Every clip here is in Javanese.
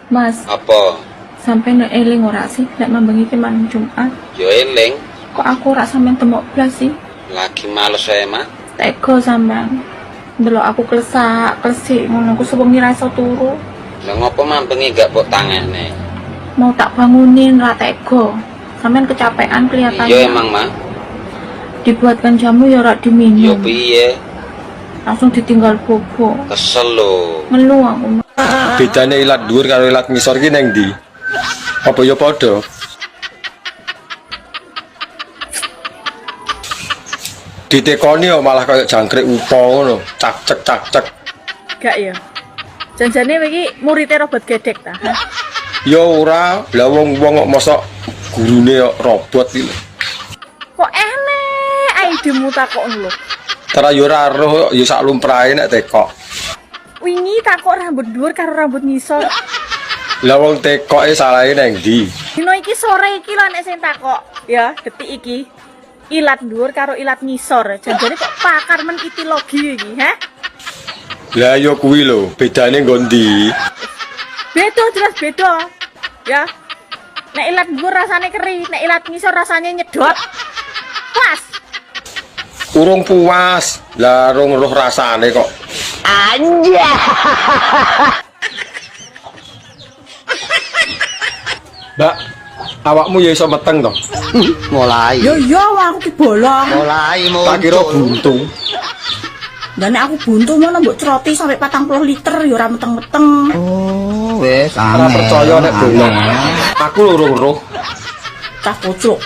Mas, Apa? sampai nek eling ora sih nek mambengi ki malam Jumat. Yo eling, Kok aku ora sampean temok blas sih? lagi males saya mah. Tega sampean. Ndelok aku klesik ngono aku sewengi ra iso turu. Lah ngopo mambengi gak mbok tangene? Mau tak bangunin ra tega. Sampean kecapean kelihatannya. Iya emang mah. Dibuatkan jamu ya ora Yo diminum. piye? Langsung ditinggal bobo. Kesel lho. Ngeluh aku. Bedane ilat dhuwur karo ilat ngisor ki neng ndi? Apa ya padha? Ditekoni yo malah kayak jangkrik upo ngono, cak-cek. Gak ya. Janjane iki muridé robot gedek ta. Ya ora, lah wong kok mosok gurune kok robot iki. Kok enek ae demu takok lho. Tara yo ora roh, ya sak lumrahe nek tekok. Wingi takok rambut dhuwur karo rambut ngisor. Lah wong tekoke salahe neng ndi? Dino iki sore iki lho nek sing takok, ya, detik iki. Ilat dhuwur karo ilat ngisor. Janjane kok pakar men itilogi iki, ha? Lah yo kuwi lho, bedane nggo ndi? Beda jelas beda. Ya. Nek ilat dhuwur rasane keri, nek ilat ngisor rasane nyedot. Pas. Urung puas, lah rung roh rasane kok. Anja. Mbak, awakmu ya iso meteng to? Mulai. Yo yo aku ki bolong. Mulai Tak kira buntu. Dan aku buntu mana mbok ceroti sampai 40 liter ya ora meteng-meteng. Oh, wes Ora percaya nek bolong. Aku urung roh. Cah pocok.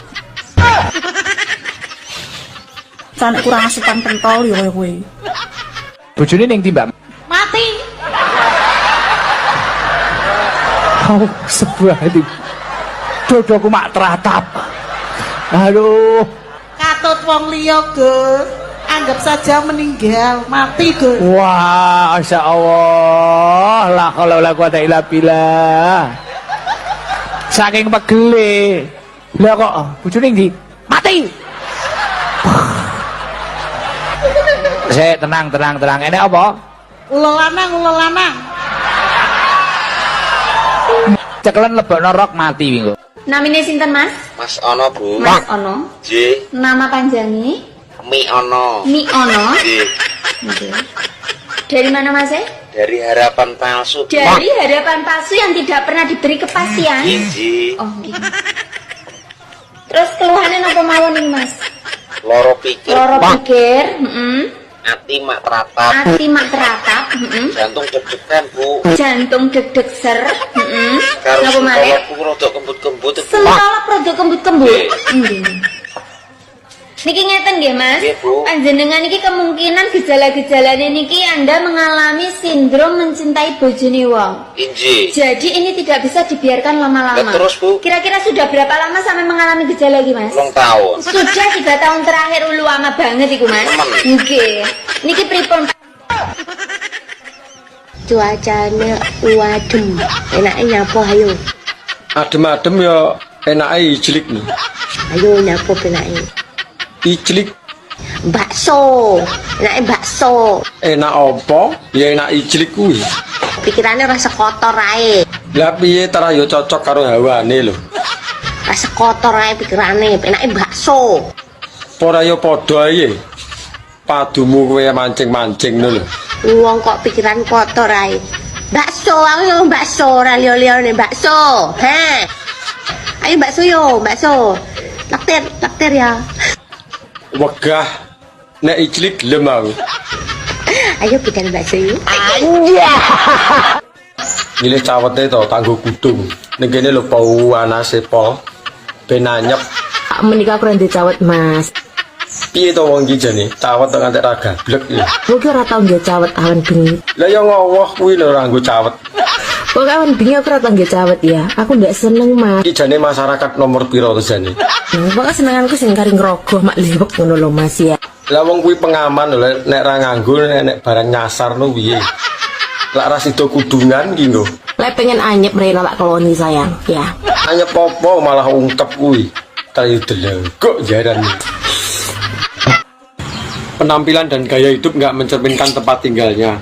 Sanek kurang asupan pentol ya kowe. Bojone ning ndi, Mbak? Mati. Oh, sebuah itu. Dodoku mak teratap. Aduh. Katut wong liya, Gus. Anggap saja meninggal, mati, Gus. Wah, Masya Allah. La haula wala quwata illa billah. Saking pegele. Lah kok bojone ndi? Mati. Sik, tenang. Enek apa? Ula lanang. Ceklen lebokno rok mati wingi. Namine sinten, Mas? Mas Ono, Bu. Mas Ono. J. Nama panjangnya? Mi Ono. Mi Ono. J. Oke. Dari mana, Mas? Dari harapan palsu. Dari harapan palsu yang tidak pernah diberi kepastian. J. Oh, gitu. Terus keluhannya apa mawon nih, Mas? Loro pikir. Loro pikir, Ati mak teratap. hati mak teratap, Jantung deg-degan, Bu. jantung deg-deg ser, Karo Napa maneh? sengkolokku rada kembut-kembut. Sentolak produk kembut-kembut. Nggih. Niki ngeten nggih, Mas. Nggih, Bu. Panjenengan niki kemungkinan gejala-gejalane niki Anda mengalami sindrom mencintai bojone wong. Inji. Jadi ini tidak bisa dibiarkan lama-lama. Lah, terus, Bu? Kira-kira sudah berapa lama sampai mengalami gejala iki, Mas? 2 tahun. Sudah 3 tahun terakhir ulu lama banget iku, Mas. Temen. Nggih. Niki pripun? Cuacanya wadem. Enaknya nyapo ayo. Adem-adem ya enake ijlik nih. Ayo nyapo enaknya. Ijlik Bakso. Enaknya bakso. enak apa? Ya enak ijlik kuwi. Pikirannya rasa kotor ae. Lah piye tara ya cocok karo hawane lho. Rasa kotor ae pikirannya. Enaknya bakso. Ora ya padha ae. Padumu kowe mancing-mancing ngono lho. Wong kok pikiran kotor ae. Bakso, aku yo bakso, ora liyo-liyo nih bakso. Heh. Ayo bakso yo, bakso. Laktir ya. Wegah nek ijlik gelem aku. Ayo kita bakso yuk. Milih cawete to kanggo kudung. Ning kene lho pau anase po. Ben anyep. Menika kurang dicawet, Mas. Piye to wong iki jane? Cawet kok nganti ra gablek ya. Mugi ora tau nggih cawet awan bengi. Lah ya ngowoh kuwi lho ora nggo cawet. Kok awan bengi aku ora tau nggih cawet ya. Aku ndak seneng, Mas. Iki jane masyarakat nomor piro to jane? Pokoke senenganku sing kari ngrogoh mak lewek ngono lho, Mas ya. Lah wong kuwi pengaman lho nek ra nganggo nek barang nyasar no piye. Lak ra sida kudungan ki nggo. Lek pengen anyep rela lak koloni sayang, ya. Anyep apa malah ungkep kuwi. Kayu delengkok jaran. Penampilan dan gaya hidup nggak mencerminkan tempat tinggalnya.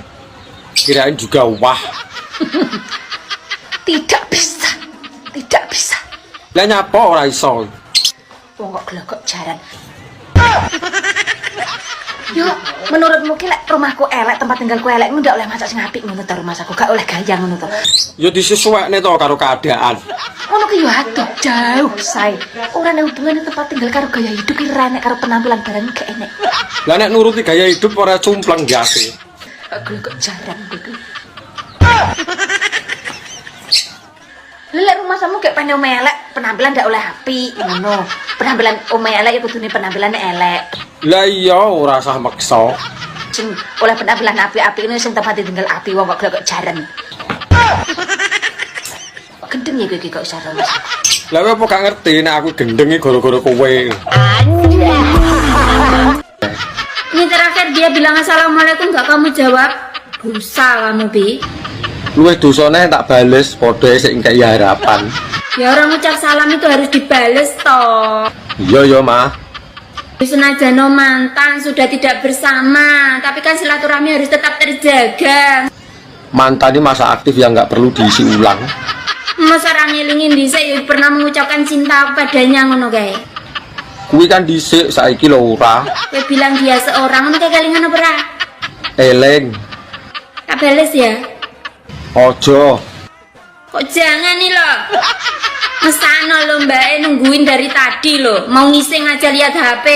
Kirain juga wah. Tidak bisa. Tidak bisa. Lah nyapa ora iso. Wong kok gelogok jaran. Yo, menurutmu ki lek rumahku elek, tempat tinggalku elek, ndak oleh masak sing apik ngono ta rumahku, gak oleh gaya ngono to. Ya disesuaikne to karo keadaan. Ngono ki yo adoh jauh sae. Ora nek hubungane tempat tinggal karo gaya hidup ki renek karo penampilan barang gak enek. Lah nek nuruti gaya hidup ora cumpleng biasa. Gelogok jaran iki. Lek rumah samu kayak pengen elek, penampilan ndak oleh apik ngono. Penampilan elek ya kudune penampilan elek. Lah iya ora usah maksa. Sing oleh penampilan apik-apik ini sing tempat tinggal apik wong kok gelogok jaran. Gendeng ya kowe iki kok isara Mas. Lah kowe apa gak ngerti nek aku gendeng iki gara-gara kowe. Ini terakhir dia bilang assalamualaikum gak kamu jawab. Dosa kamu Bi. Luwih dosane tak bales padha sik engkei harapan. Ya orang ucap salam itu harus dibales toh. Iya ya, Mah. Senajan mantan sudah tidak bersama, tapi kan silaturahmi harus tetap terjaga. Mantan ini masa aktif yang nggak perlu diisi ulang. Mas orang ngelingin dhisik ya pernah mengucapkan cinta padanya ngono kae. Kuwi kan dhisik saiki lho ora. Kowe bilang dia seorang ngono kae kelingan apa ora? Eleng. Tak bales ya. Ojo. Kok jangan nih loh. Mesano lo mbak nungguin dari tadi loh. Mau ngising aja lihat HP.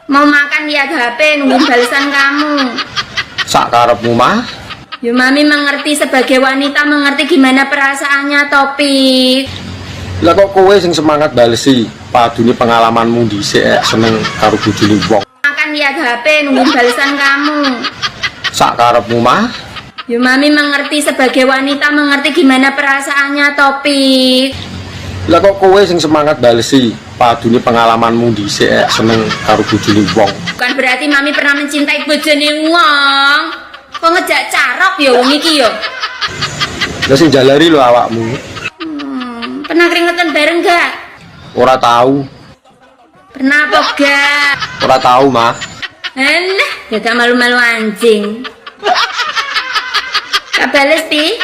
Mau makan lihat HP nungguin balasan kamu. Sak karepmu, Mah. Ya mami mengerti sebagai wanita mengerti gimana perasaannya Topik. Lah kok kowe sing semangat balesi, padune pengalamanmu dhisik seneng karo bojone wong. Makan lihat HP nungguin balasan kamu. Sak karepmu, Mah. Ya mami mengerti sebagai wanita mengerti gimana perasaannya Topik. Lah kok kowe sing semangat balesi, padune pengalamanmu dhisik seneng karo bojone wong. Bukan berarti mami pernah mencintai bojone wong. Kok ngejak carok ya wong iki ya. Lah sing jalari lho awakmu. Pernah keringetan bareng gak? Ora tahu. Pernah apa gak? Ora tahu, Mah. Alah, ya gak malu-malu anjing. Gak bales Pi?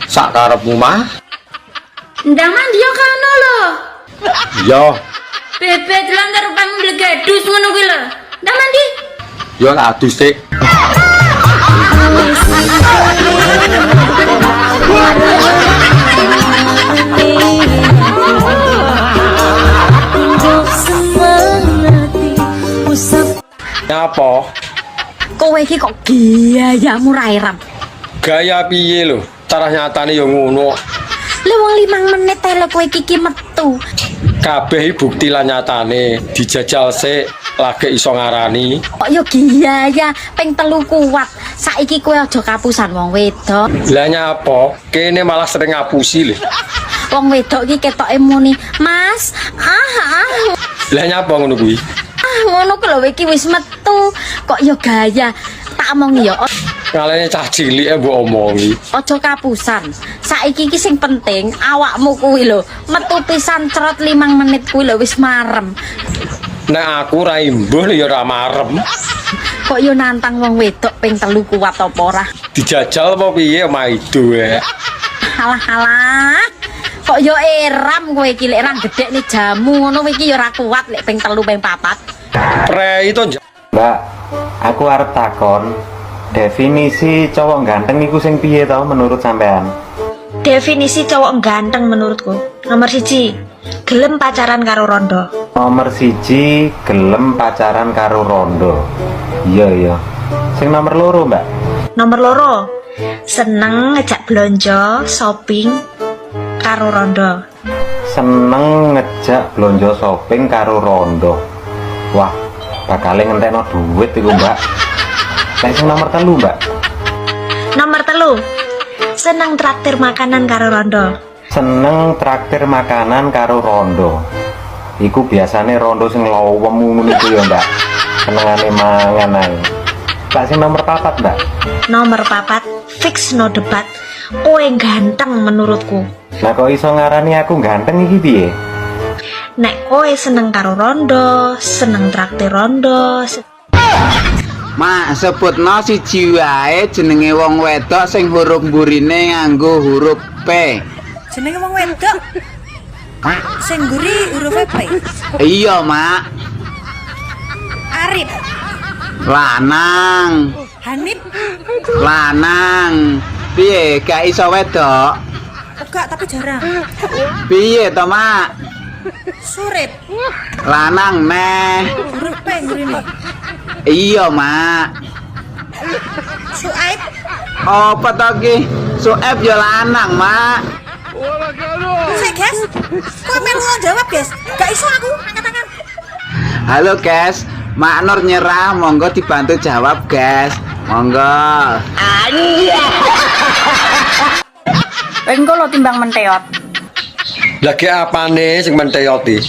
Sak karepmu, Mah. Ndang mandi yo kono lho. Yo, Bebet lan karo kamu blegadus ngono kuwi lho. Ndang mandi. yo tak adus sik. Apa? Kowe iki kok gayamu ra eram. Gaya piye lho? Cara nyatane yo ngono. Lah wong 5 menit tele kowe iki metu. Kabeh bukti lan nyatane dijajal sik lagi iso ngarani. Kok yo gaya ping 3 kuat. Saiki kowe aja kapusan wong wedok. Lah nyapa? Kene malah sering ngapusi lho. Wong wedok iki ketoke muni, "Mas, Lah nyapa ngono kuwi? ngono ku lho iki wis metu." Kok yo gaya. Tak omongi yo. Ngalene cah cilik mbok omongi. Aja kapusan. Saiki iki sing penting awakmu kuwi lho. Metu pisan cerot 5 menit kuwi lho wis marem. Nek aku ra imbuh ya ora marem. Kok yo nantang wong wedok ping 3 kuat apa ora? Dijajal apa piye maido e. Halah. Kok yo eram kowe iki lek ra gedhekne jamu ngono iki yo ora kuat lek ping 3 ping 4. Prei to Mbak, aku arep takon definisi cowok ganteng iku sing piye tau menurut sampean? Definisi cowok ganteng menurutku nomor 1, gelem pacaran karo rondo. Nomor 1, gelem pacaran karo rondo. Iya. Sing nomor 2, Mbak? Nomor 2, seneng ngejak blonjo shopping karo rondo. Seneng ngejak blonjo shopping karo rondo. Wah, bakal ngentekno duit iku, Mbak. Nek sing nomor 3, Mbak? Nomor 3, seneng traktir makanan karo rondo. Seneng traktir makanan karo rondo. Iku biasane rondo sing lowem ngono iku ya, Mbak. Senengane mangan ae. Lah sing nomor 4, Mbak? Nomor 4, fix no debat. Kowe ganteng menurutku. Lah kok iso ngarani aku ganteng iki piye? Nek kowe seneng karo rondo, seneng traktir rondo. Mak, sebutno siji wae jenenge wong wedok sing huruf mburine nganggo huruf P. Jenenge wong wedok. Sing mburi huruf P. Iya, Mak. Arif, Lanang. Hanif, Lanang. Piye, gak iso wedok? enggak tapi jarang. Piye to, Mak? Surip, Lanang neh. huruf P mburine. Iya, Mak. Suaib, Apa to ki? Sueb ya lanang, Mak. sik guys. Kok melu jawab guys? Gak iso aku angkat-angkat. Halo, guys. Mak Nur nyerah, monggo dibantu jawab, guys. Monggo. Engko lo timbang menteot. Lagi apane sing menteyoti?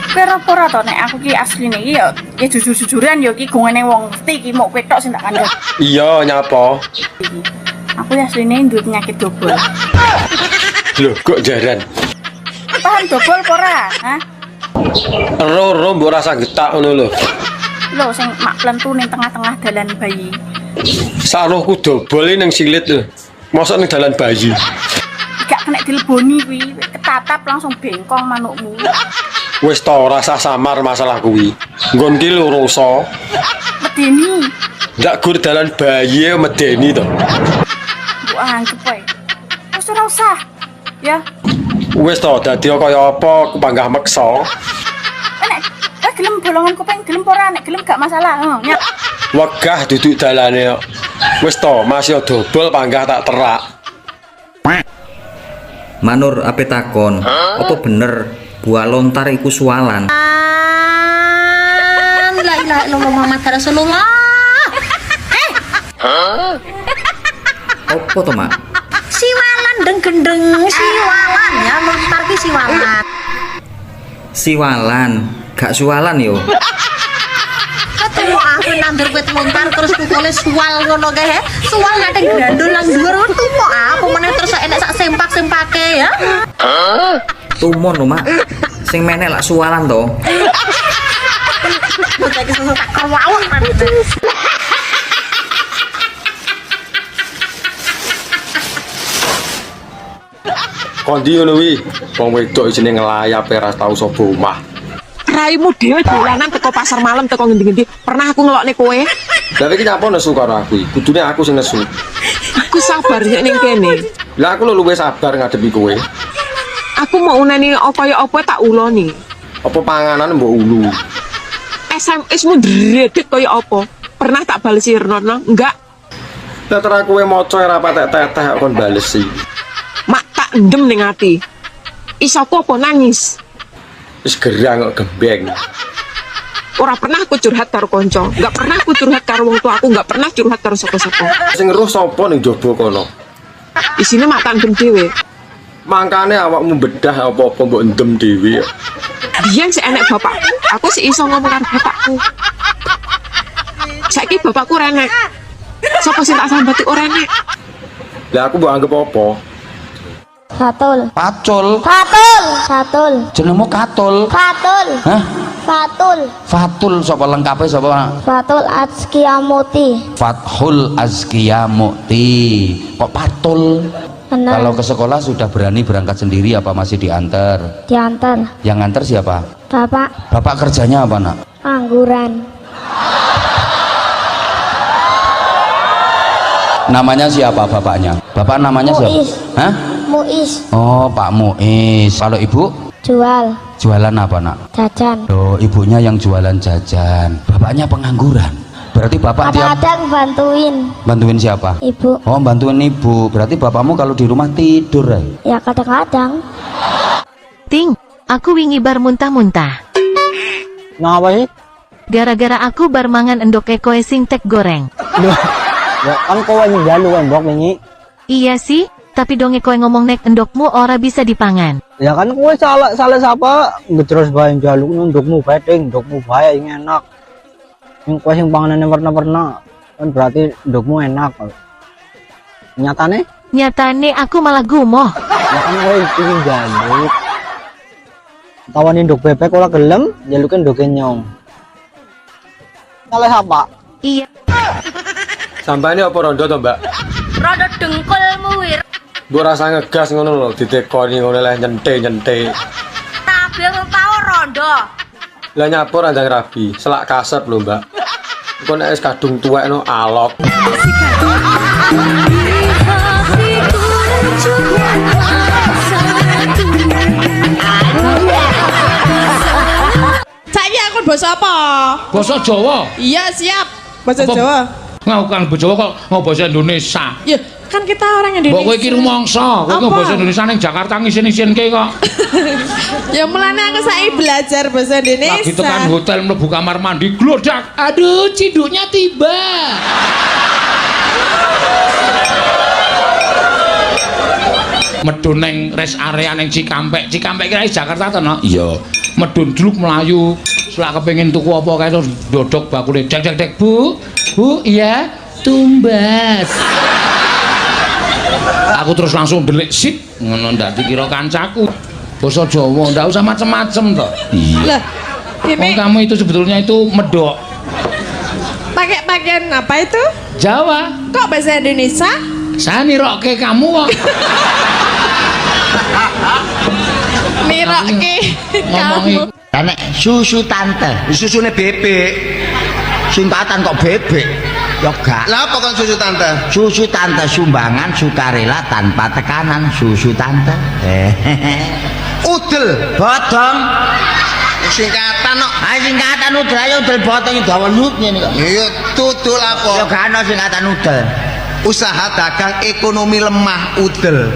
Pero ora to nek aku ki asline iki ya jujur-jujuran ya ki gongene wong mesti ki mok ketok sing tak kandhani. Iya nyapa? Aku asline duwe penyakit dobol. Lho kok jaran? Paham dobol apa ora? Hah? Ero mbok rasa getak ngono lho. Lho sing mak plentu ning tengah-tengah dalan bayi. Saruhku dobol ning silit lho. Mosok ning dalan bayi. Gak kena dileboni kuwi, ketatap langsung bengkong manukmu. Wis to rasa samar masalah kuwi. Nggon ki loroso. Medeni. Ndak gur dalan bayi medeni to. Mbok anggap wae. Wis ora usah. Ya. Wis to dadi kaya apa kepanggah meksa. Nek gelem bolongan kuping gelem ora nek gelem gak masalah. Nyak. Wegah duduk dalane kok. Wis to masih dobol panggah tak terak. Manur ape takon, apa bener buah lontar iku sualan? La ilaha illallah Muhammad Rasulullah. Apa to, Mak? Siwalan gendeng siwalan ya lontar ki siwalan. Siwalan, gak sualan yo. Ketemu aku nandur wit lontar terus tukule suwal ngono kae. Suwal ngadeg gandul nang dhuwur tumo apa meneh terus enek sak sempak-sempake ya. Tumon lho, Mak. Sing meneh lak sualan to. Bocah iki susah tak kerwawon. Kondi ngono wi. Wong wedok isine ngelayap ora tau sapa omah. Raimu dhewe dolanan teko pasar malam teko ngendi-ngendi. Pernah aku ngelokne kowe? Lah iki nyapa nesu karo aku. Kudune aku sing nesu. Aku sabar nek ning kene. Lah aku luwih sabar ngadepi kowe. Aku mau uneni kaya apa tak uloni. Apa panganan mbok ulu? SMS-mu dredeg kaya apa? Pernah tak balesi Rono? Enggak. Lah terus kowe maca ora patek-tetek kon balesi. Mak tak endem ning ati. Iso apa nangis? Wis gerang kok gembeng. Ora pernah aku curhat karo kanca, enggak pernah aku curhat karo wong tua aku, enggak pernah curhat karo sapa-sapa. Sing ngeruh sapa ning jaba kono? Isine mak tak endem dhewe. Mangkane awakmu bedah apa-apa mbok endem dhewe. Biyen sik enek bapakku, aku sik iso ngomong karo bapakku. Saiki bapakku renek. Sapa sing tak sambati ora enek? Lah aku mbok anggap apa? Fatul. Pacul. Fatul. Fatul. Jenengmu Katul. Fatul. Hah? Fatul. Fatul sapa lengkape sapa? Fatul Azkiamuti. Fathul Azkiya Mukti. Kok Patul? Benar. Kalau ke sekolah sudah berani berangkat sendiri apa masih diantar? Diantar. Yang nganter siapa? Bapak Bapak kerjanya apa, Nak? angguran. Namanya siapa bapaknya? Bapak namanya siapa? Muiz. Hah? Muiz. Oh, Pak Muiz. Kalau ibu? Jual. Jualan apa, Nak? Jajan. Oh, ibunya yang jualan jajan. Bapaknya pengangguran. Berarti bapak tiap Kadang bantuin bantuin siapa? ibu. Oh, bantuin ibu. Berarti bapakmu kalau di rumah tidur, Ya kadang-kadang. Ting, aku wingi bar muntah-muntah. Ngapa sih? Gara-gara aku bar mangan endok koe sing tek goreng. Ya kan kowe njalu endok wingi. Iya sih, tapi donge koe ngomong nek endokmu ora bisa dipangan. Ya kan kowe salah siapa? Nggak terus bae njaluk endokmu bae ding, endokmu bae sing enak. Sing kowe sing panganane warna-warna kan berarti endokmu enak. Nyatane aku malah gumoh. ya kan kowe iki njaluk. Tawani endok bebek ora gelem, njaluke endoke nyong. Salah siapa? Iya. Sampane apa rondo to, Mbak? Rodo dengkulmu wir. Mbok rasa ngegas ngono lho, ditekoni ngono leh nyente. Tapi aku tau rondo. Lah nyapur anjang rabi, selak kasep lho, Mbak. Engko nek wis kadung tuwek no alok. Saiki aku basa apa? Basa Jawa. Iya, siap. Basa Apa- Jawa. Ngaukan basa Jawa kok ngomong basa Indonesia. Ya, kan kita orang Indonesia. Mbok kowe iki rumangsa, kowe ngomong Apa? basa Indonesia ning Jakarta ngisin-isinke kok. Ya mulane aku saiki belajar bahasa Indonesia. Lagi tekan hotel mlebu kamar mandi glodak. Aduh, ciduknya tiba. Medun neng rest area neng Cikampek. Cikampek kira Jakarta to, no? Iya. Medun duluk melayu. Selak kepengin tuku apa kae terus dodok bakule. Dek, Bu. Bu, iya. Tumbas. Aku terus langsung delik sip ngono ndak dikira kancaku. Basa Jawa ndak usah macem-macem to. Lah, Wong ini kamu itu sebetulnya itu medok. pakai pakaian apa itu? Jawa. Kok bahasa Indonesia? Saya nirokke kamu kok. Nirokke Ngomongi kamu. Nek susu tante, susune bebek. Singkatan kok bebek. Ya gak. Lah apa kan susu tante? Susu tante sumbangan sukarela tanpa tekanan susu tante. Udel bodong. Singkatan kok. Singkatan udel ayo udel bodong dawa lut ngene kok. Iya tudul apa? Ya gak ana singkatan udel. Usaha dagang ekonomi lemah udel.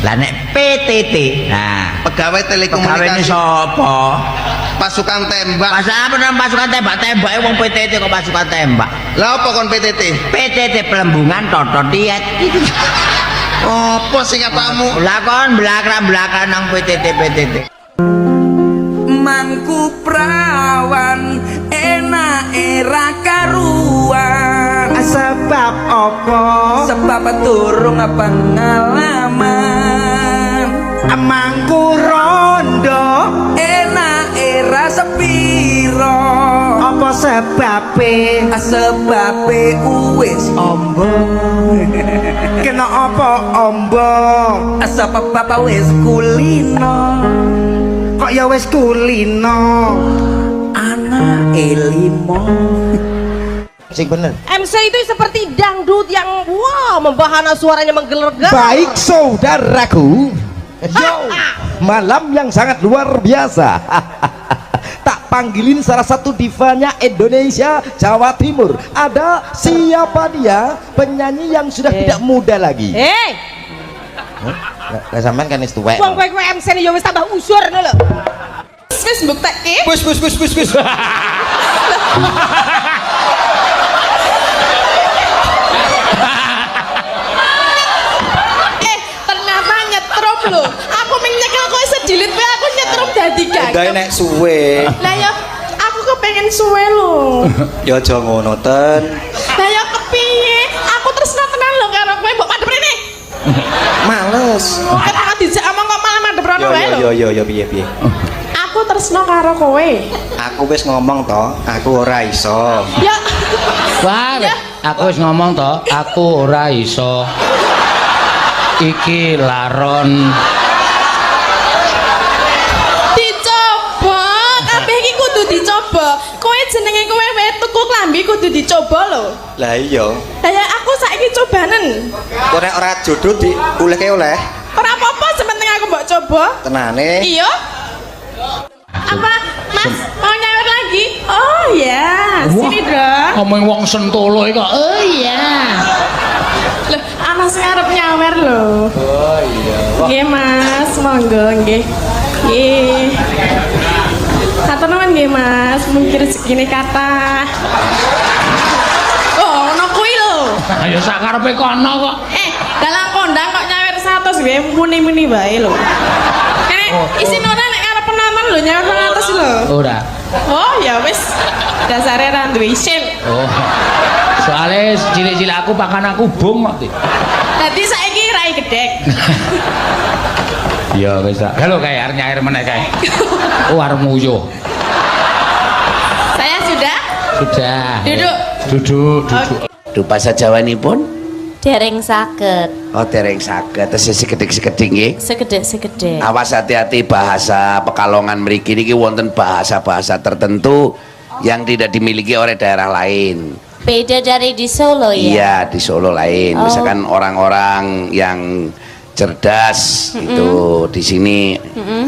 Lah nek PTT. Nah, Pegawai pegawene telekomunikasi. sapa? Pasukan tembak. Pasukan tembak wong PTT kok pasukan tembak. Lah apa kon PTT? PTT pelembungan totot diet. Apa singkatanmu? Lah kon belakang nang PTT. Mangku prawan enak era karuan. Sebab apa? Sebab durung pengalaman. Mangku rondo Enak era sepiro. apa sebabe? Sebabe wis ombong. Kena apa ombong? Sebab bapak wis kulino. Kok ya wis kulino? Anak elimo. Sing bener. MC itu seperti dangdut yang wow membahana suaranya menggelegar. Baik saudaraku, yo, malam yang sangat luar biasa. Tak panggilin salah satu divanya Indonesia Jawa Timur. Ada siapa dia? Penyanyi yang sudah tidak muda lagi. Lah sampean kan wis tuwek. Wong kowe MC ne yo wis tambah usur ngono lho. Wis mbuktekke. Wis. Ternyata nyetrum lho. Aku menyekel kowe sedilit kowe aku nyetrum dadi gagal. Udah nek suwe. Lah ya aku kepengen suwe lho. Ya aja ngono ten. Lah ya kepiye? Aku tresna tenan lho karo kowe mbok madhep rene. Males. Ora dijak omong kok malah madhep rono wae lho. Yo piye. Aku tresna karo kowe. Aku wis ngomong to, aku ora iso. Ya. Wah, aku wis ngomong to, aku ora iso. Iki laron. Dicoba, kabeh iki kudu dicoba. Kowe jenenge kowe wae tuku klambi kudu dicoba lho. Lah iya. Lah ya aku saiki cobanen. Kok nek ora jodoh di oleh-ke oleh. Ora apa-apa sementing aku mbok coba. Tenane. Iya. Apa? Mas, mau nyawer lagi? Oh ya, sini dong. Ngomong wong Sentolo iki kok. Oh iya. Loh, ana sing arep nyawer lho. Oh iya. Nggih, Mas, monggo nggih. Nggih. Hatur nuwun nggih, Mas. Mungkin rezekine kathah. Oh, ono kuwi lho. Ayo sak karepe kono kok. Dalam kondang kok nyawer 100 nggih, muni-muni wae lho. Kene isin ora nek arep penonton lho nyawer 100 lho. Ora. Oh, ya wis. Dasare ra duwe isin. Oh. Soale cilik-cilik aku pakan aku bung kok. Dadi saiki rai gedek. Iya wis tak. Halo kae arep nyair meneh kae. Oh arep nguyuh. Saya sudah Sudah. Duduk. Duduk, duduk. Duh bahasa Jawanipun? Dereng saged. Oh, dereng saged. Terus sekedhik-sekedhik nggih. Sekedhik-sekedhik. Awas hati-hati bahasa Pekalongan mriki niki wonten bahasa-bahasa tertentu yang tidak dimiliki oleh daerah lain. Beda dari di Solo ya? Iya, di Solo lain. Misalkan orang-orang yang cerdas itu di sini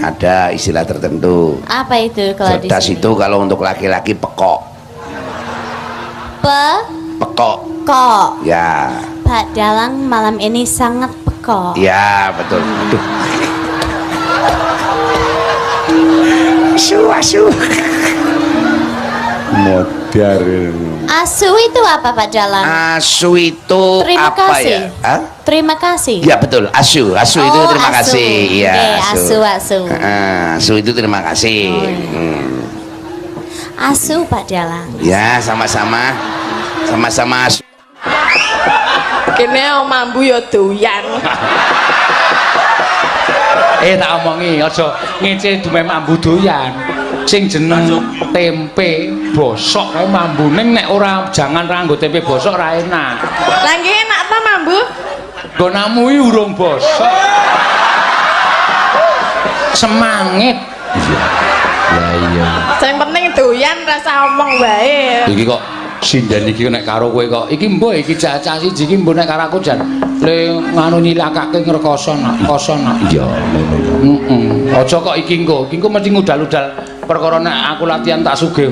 ada istilah tertentu. Apa itu kalau Cerdas di sini? itu kalau untuk laki-laki pekok. Pekok. Kok. Ya. Pak Dalang malam ini sangat pekok. Ya, betul. Aduh. Asu. Modern. Asu itu apa Pak Dalang? Asu itu Terima apa kasih. ya? Hah? Terima kasih. Ya betul, asu itu terima asu. kasih. Iya, Oke, asu. Asu itu terima kasih. Asu Pak Dalang. Ya, sama-sama asu. Kene mambu ya doyan. Tak omongi aja ngece dume mambu doyan. Sing jeneng tempe bosok kae mambune nek ora jangan ra nggo tempe bosok ra enak. Lah nggih enak ta mambu? Gonamu iki urung bosok. Semangit. Lah iya. Sing penting doyan rasa omong wae. Iki kok sinden iki nek karo kowe kok iki mbok iki cacah siji iki mbok nek karo aku jan le nganu nyilakake ngrekoso nak koso nak iya aja kok iki engko mesti ngudal-udal perkara nek aku latihan tak sugih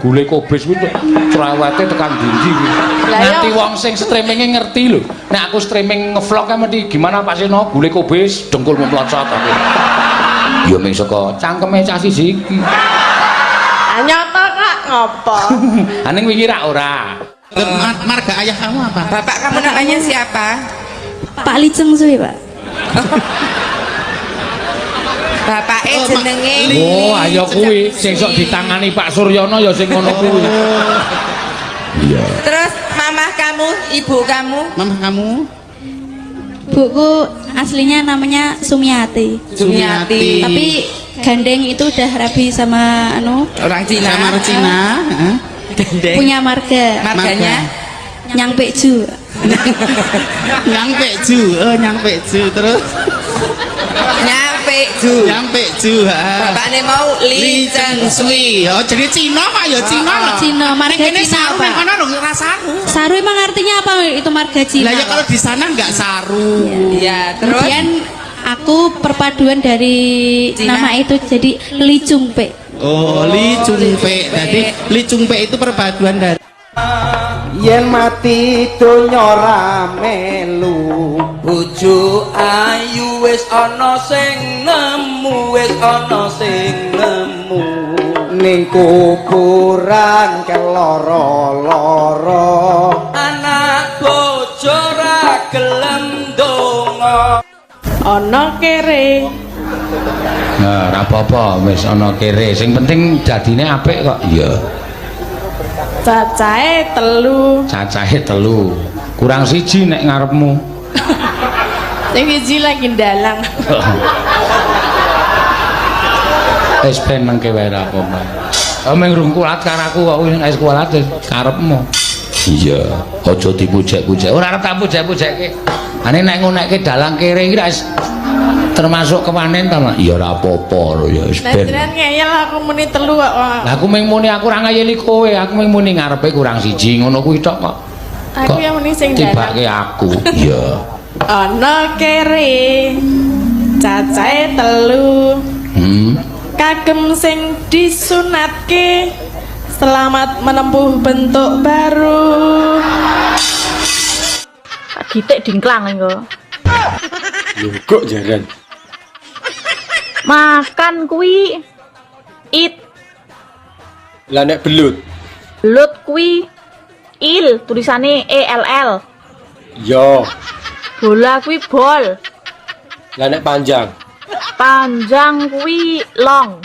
gule kobis kuwi cerewete tekan ndi kuwi nganti wong sing streaminge ngerti lho nek aku streaming ngevlog kan mesti gimana Pak Seno gule kobis dengkulmu mlocot aku ya mung saka cangkeme cah siji iki Nyata kak ngopo? Aning wingi ora. Marga ayah kamu apa? Bapak kamu namanya siapa? Pak Liceng suwi, Pak. Bapake jenenge Oh, ayo kuwi sing sok ditangani Pak Suryono ya sing ngono kuwi. Iya. Terus mamah kamu, ibu kamu? Mamah kamu? Buku aslinya namanya Sumiati. Sumiati. Tapi gandeng itu udah rabi sama Orang Cina. Sama orang Cina. Gandeng. punya marga. Marganya? Nyang Peju. Nyang Peju. Nyang Peju terus. Nyang Peju. Bapakne mau Li Cheng Sui. Oh, jadi Cina Pak ya Cina. Cina, marga Ini Cina, saru Pak. mana dong rasaku. Saru emang artinya apa? Itu marga Cina. Lah ya kalau di sana enggak saru. Iya, terus Kemudian aku perpaduan dari Cina. nama itu jadi Li Chungpe. Oh, Li Chungpe. Jadi Li Chungpe itu perpaduan dari yen mati donya ora melu bojo ayu wis ana sing nemu ning kuburan keloro-loro anak bojo ra gelem donga ana kere. Nah, ora apa-apa wis ana kere. Sing penting dadine apik kok. Iya. Cacahe 3. Cacahe 3. Kurang siji nek ngarepmu. Sing siji lagi dalang. Wis ben mengke wae ra apa-apa. Meng rungkulat karo aku kok wis kualat karepmu. Iya, aja dipujek-pujek. Ora arep tak pujek-pujekke. Ane nek ngonekke dalang kere iki wis termasuk kewanen ta, Mak? Ya ora apa-apa lho ya wis ben. Jenengan ngeyel aku muni 3 kok. Lah aku mung muni aku ora ngayeli kowe, aku mung muni ngarepe kurang siji ngono kuwi tok kok. Aku yang muni sing dalang. Tibake aku. Iya. Ana kere. Cacahe 3. Kagem sing disunatke selamat menempuh bentuk baru. Pak Gitik dingklang engko. Lho kok jaran. Makan kuwi it. Lah nek belut. Belut kuwi il, tulisane ELL. Yo. Bola kuwi bol. Lah nek panjang. Panjang kuwi long.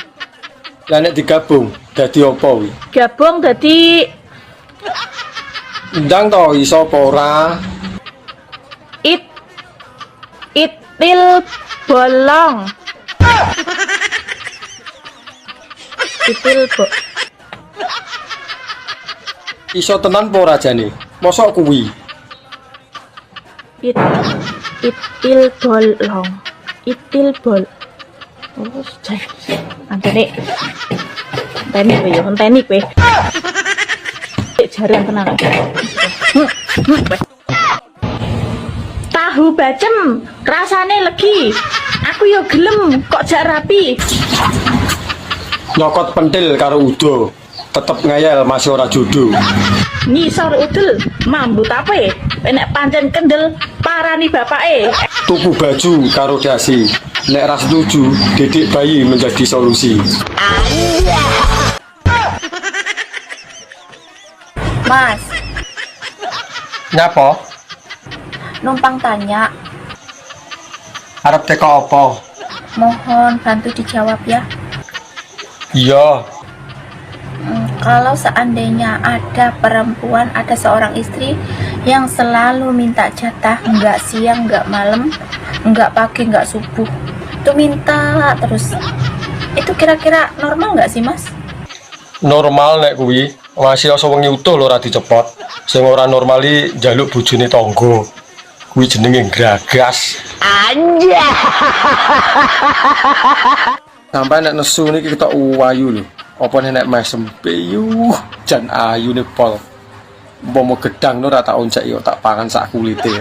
Lah nek digabung dadi apa kuwi? Gabung dadi Ndang to iso apa ora? Itil bolong. Itil Iso tenan apa ora jane? Mosok kuwi. Itil bolong. Itil bol. Oh, jan. Antene. Enteni kowe yo, enteni kowe. Jarang tenan. Tahu bacem, rasane legi. Aku yo gelem kok jak rapi. Nyokot pentil karo udo. Tetep ngeyel masih ora jodoh. Ngisor udel, mambu tape. Nek pancen kendel parani bapake. Tuku baju karo dasi. Nek ras setuju, didik bayi menjadi solusi. Mas, Nyapa? numpang tanya. Arep teko apa? Mohon bantu dijawab ya. Iya. Kalau seandainya ada perempuan, ada seorang istri yang selalu minta jatah, nggak siang, nggak malam, nggak pagi, nggak subuh, itu minta terus. Itu kira-kira normal nggak sih, Mas? Normal nek kuwi. Masih asa wengi utuh lho ora dicepot. Sing ora normali njaluk bojone tangga. Kuwi jenenge gragas. Anja. Sampai nek nesu niki ketok ayu lho. Apa nek mesem piyu jan ayune pol. Umpama gedang ora tak oncek yo tak pangan sak kulite.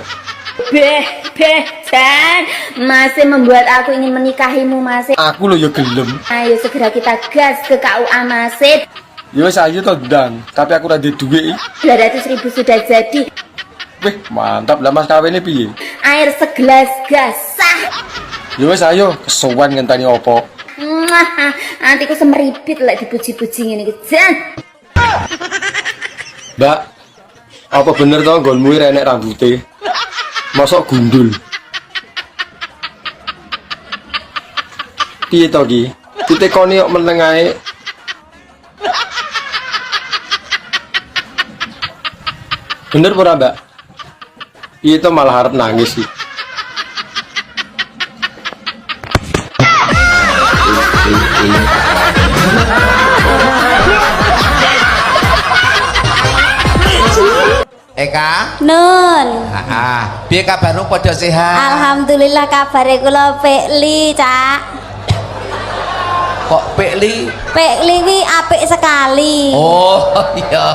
Jan, masih membuat aku ingin menikahimu, masih. Aku lho yo gelem. Ayo segera kita gas ke KUA, masih. Ya wis ayu to ndang, tapi aku ora duwe dhuwit. 200.000 sudah jadi. Wih, mantap lah Mas kawene piye? Air segelas gas sah. Ya wis ayo, kesuwen ngenteni opo? Nanti aku semeribit lek dipuji-puji ngene iki, Jan. Mbak, apa bener to nggonmu renek rambuté? Mosok gundul. Piye to ki? Ditekoni kok meneng ae. Bener ora, Mbak? Itu malah harap nangis sih. Eka? Nun. Piye kabarmu padha sehat? Alhamdulillah kabare kula Pekli, Cak. Kok Pekli? Pekli wi apik sekali. Oh, iya.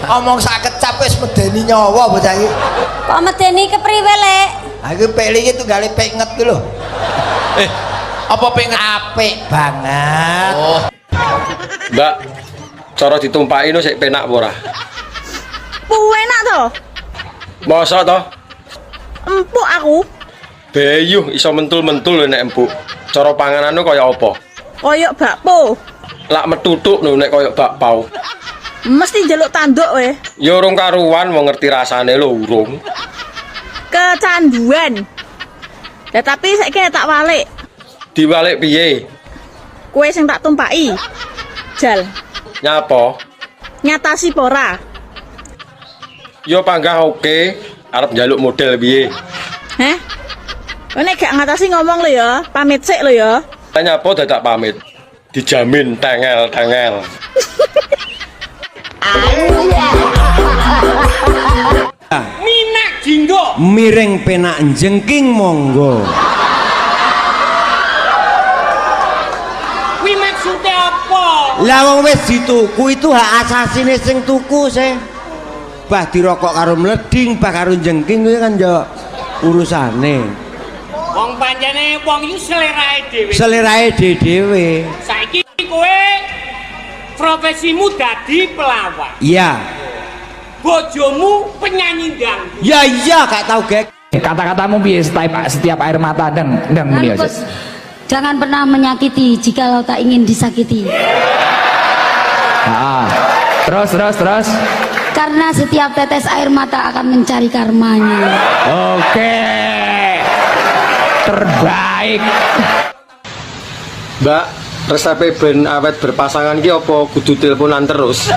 Omong sak kecap wis medeni nyawa bocah iki. Kok medeni kepriwe, Lek? Ha iki Pekli iki tunggale penget ku lho. Apa penget apik banget. Oh. Mbak, cara ditumpaki no sik penak apa ora? Enak to? Mosok to? Empuk aku. Beyuh iso mentul-mentul lho nek empuk. Cara panganane kaya apa? Koyok bakpo. Lak metutuk lho nek kaya bakpao. Mesti njaluk tanduk we. Ya urung karuan wong ngerti rasane lho urung. Kecanduan. Ya tapi saiki tak walik. Diwalik piye? Kue sing tak tumpaki. Jal. Nyapa? Nyatasi pora. Yo panggah oke, arep njaluk model piye? Heh? Nek gak ngatasi ngomong lho ya, pamit sik lho ya. Nyapa dadak pamit? Dijamin tengel-tengel. Minak jinggo miring penak jengking monggo. Kuwi maksude apa? Lah wong wis dituku itu hak asasine sing tuku sing. Bah dirokok karo mleding, bah karo jengking kuwi kan yo urusane. Wong pancene wong iki selerae dhewe. Selerae dhewe. Saiki kowe profesimu dadi pelawak. Iya. Bojomu penyanyi dangdut. Ya iya gak tau gek. Kata-katamu piye setiap air mata ndang muni aja. Jangan pernah menyakiti jikalau tak ingin disakiti. Terus. Karena setiap tetes air mata akan mencari karmanya. Oke. Terbaik. Mbak, resepe ben awet berpasangan ki apa kudu teleponan terus?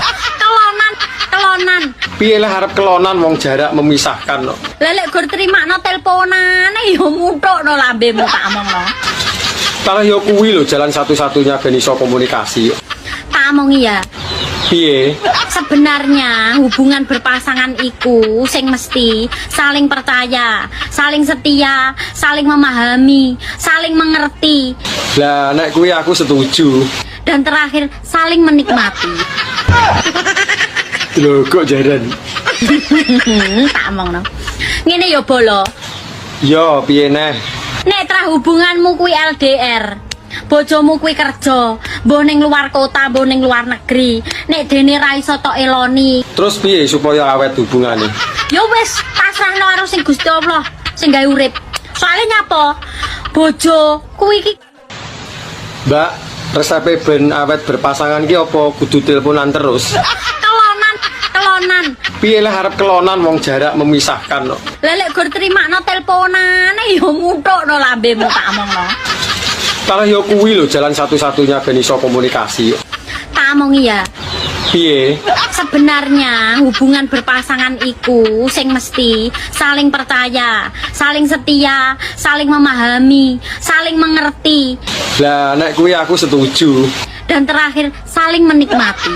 Kelonan. Piye lah arep kelonan wong jarak memisahkan no. Lelek gur terimakno teleponane yo muthukno lambemu tak omongno. Kalau yo kuwi lho jalan satu-satunya ben iso komunikasi. Tak omongi ya. Piye? Sebenarnya hubungan berpasangan iku sing mesti saling percaya, saling setia, saling memahami, saling mengerti, Lah nek kuwi aku setuju. dan terakhir saling menikmati. Lho kok jaran? Tak omongno. Ngene ya bolo. Yo piye neh? Nek tra hubunganmu kuwi LDR, bojomu kuwi kerja, mbok ning luar kota, mbok ning luar negeri, nek dene ra iso tok eloni, Terus piye supaya awet hubungane? ya wis pasrahno karo sing Gusti Allah sing gawe urip. Soalnya nyapa? Bojo kuwi iki Mbak, resepe ben awet berpasangan ki apa kudu teleponan terus? kelonan. Piye lah arep kelonan wong jarak memisahkan kok. Lelek gur terimakno teleponane ya nguthukno lambemu tak omongno. Kalau yo kuwi lho jalan satu-satunya ben iso komunikasi. Tak omongi ya. Piye? Sebenarnya hubungan berpasangan iku sing mesti saling percaya, saling setia, saling memahami, saling mengerti, Lah nek kuwi aku setuju. dan terakhir saling menikmati.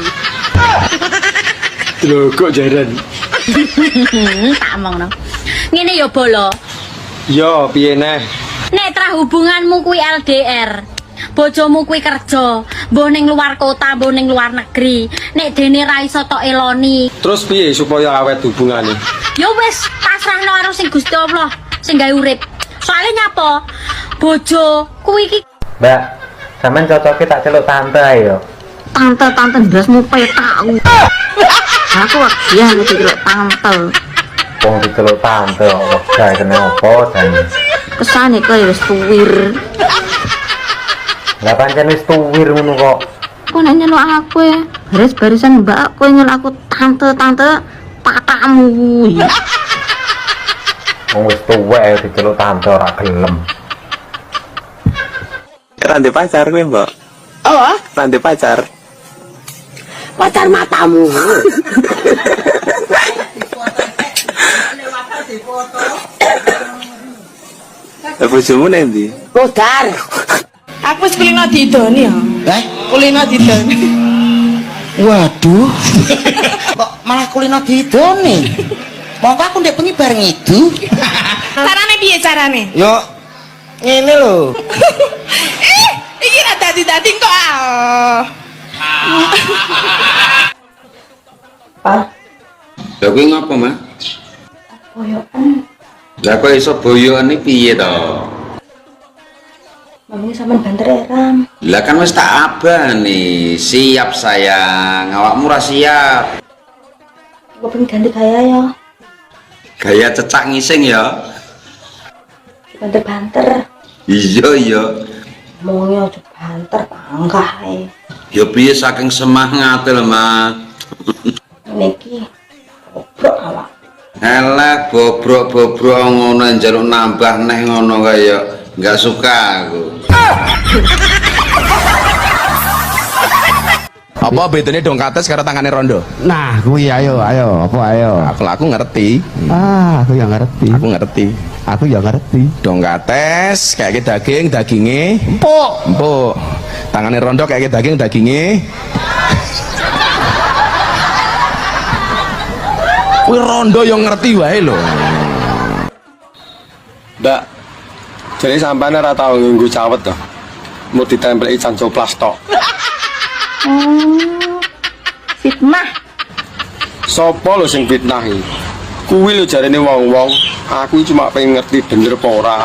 Lho kok jaran? Tak omongno. Ngene ya bolo. Yo piye neh? Nek tra hubunganmu kuwi LDR, bojomu kuwi kerja, mbok ning luar kota, mbok ning luar negeri, nek dene ra iso tok eloni, Terus piye supaya awet hubungane? ya wis pasrahno karo sing Gusti Allah sing gawe urip. Soalnya nyapa? Bojo kuwi iki Mbak, sampean cocoknya tak celuk tante ayo. tante ndasmu petak. Aku ya nek diceluk tante. Wong diceluk tante kok wegah kene opo jan. Kesane kaya wis tuwir. Lah pancen wis tuwir ngono kok. Kok nek nyeluk aku ya? Baris-barisan mbak kowe nyeluk aku tante patakmu kuwi. Wong wis tuwek ayo diceluk tante ora gelem. Rande pacar kowe, Mbak. Oh, Rande pacar. pacar matamu. Bojomu nang ndi? Modar. Aku wis kulino didoni ya. Kulino didoni. Waduh. Kok malah kulino didone? Mongko aku ndek bengi bareng itu. Carane piye carane? Yo ngene lho. Iki ra dadi-dadi kok. Lah kuwi ngapa, Mas? Boyokan. Lah kok iso boyokan iki piye to? Mami sampean banter eram. Lah kan wis tak abani, siap sayang, awakmu ra siap. Gue pengen ganti gaya ya. Gaya cecak ngising ya. Banter-banter. Iya. Mongnya aja banter panggah ae. Ya piye saking semangat lho, Mas. Niki bobrok awak. Elek bobrok-bobrok ngono njaluk nambah neh ngono kaya enggak suka aku. Apa bedanya dongkates karo tangane rondo? Nah, kuwi ayo, apa ayo? Aku ngerti. Aku yang ngerti. Aku ngerti. Aku yang ngerti. Dongkates kayak dagingnya empuk. Tangane rondo kayak dagingnya kuwi rondo yang ngerti wae lho. Mbak, jadi sampean ora tau nganggo cawet to. Mau ditempeli cancoplas tok. Fitnah. Sopo lho sing fitnah iki? Kuwi lho jarene wong-wong, aku cuma pengen ngerti bener apa ora.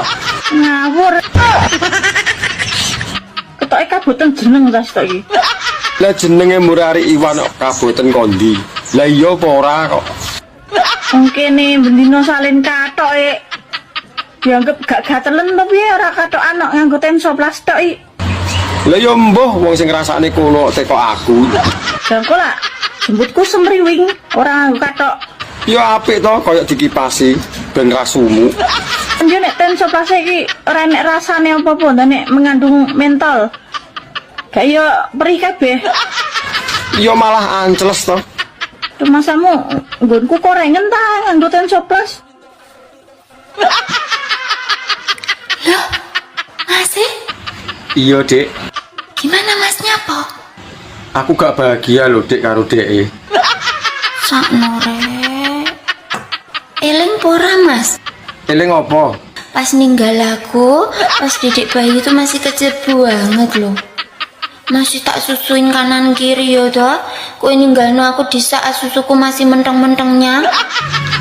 Ngawur. Ketoke kaboten jeneng tas tok iki. Lah jenenge Murari Iwan kok kaboten kondi. Lah iya apa ora kok? Wong kene bendino salin katok dianggap gak gatelen to piye ora katok anak nganggo tensoplas tok iki. Lah ya mbuh wong sing ngrasakne kono teko aku. Dan kok lah jemputku semriwing ora nganggo katok. Ya apik to kaya dikipasi ben ra sumuk. Dia nek tensoplas iki ora nek rasane apa-apa nek mengandung mentol. Gak yo perih kabeh. Ya malah anceles to. Masamu nggonku korengen ta nganggo tensoplas. Loh, Masih? Iya, Dek. Gimana masnya, Po? Aku gak bahagia loh, Dek, karo Dek. Sakno rek. Eling pora Mas? Eling apa? Pas ninggal aku, pas didik bayi itu masih kecil banget loh. Masih tak susuin kanan kiri ya toh. Kowe ninggalno aku di saat susuku masih menteng-mentengnya.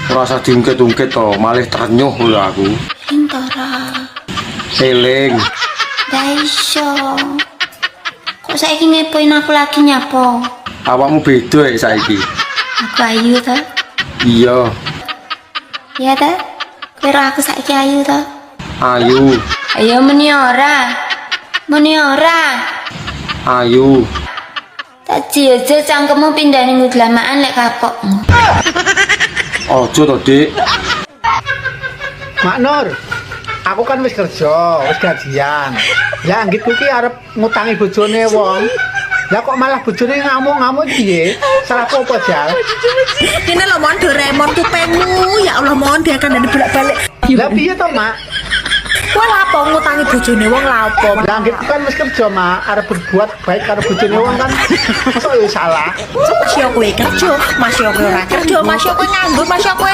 Rasa diungkit-ungkit toh, malah ternyuh lho aku. Intara. Eling. Daiso. Kok saiki ngepoin aku lagi nyapo? Awakmu beda ya saiki. Aku ayu toh. Iya. Iya toh? Kira aku saiki ayu toh. Ayu. Ayo meni ora. Meni ora. Ayu. Tak aja cangkemmu pindah ning glamaan lek kapok. Ojo to, Dik. Mak Nur, aku kan wis kerja, wis gajian. Lah anggitku ki arep ngutangi bojone wong. Lah kok malah bojone ngamuk-ngamuk piye? Salahku apa, Jal? Kene lho mon Doraemon kupengmu. Ya Allah mon dia akan dan bolak-balik. Lah piye to, Mak? Kowe lapo ngutangi bojone wong lapo? Lah anggitku kan wis kerja, Mak. Arep berbuat baik karo bojone wong kan. Mosok yo salah. Masih kowe kerja, masih kowe ora kerja, masih kowe nganggur, masih kowe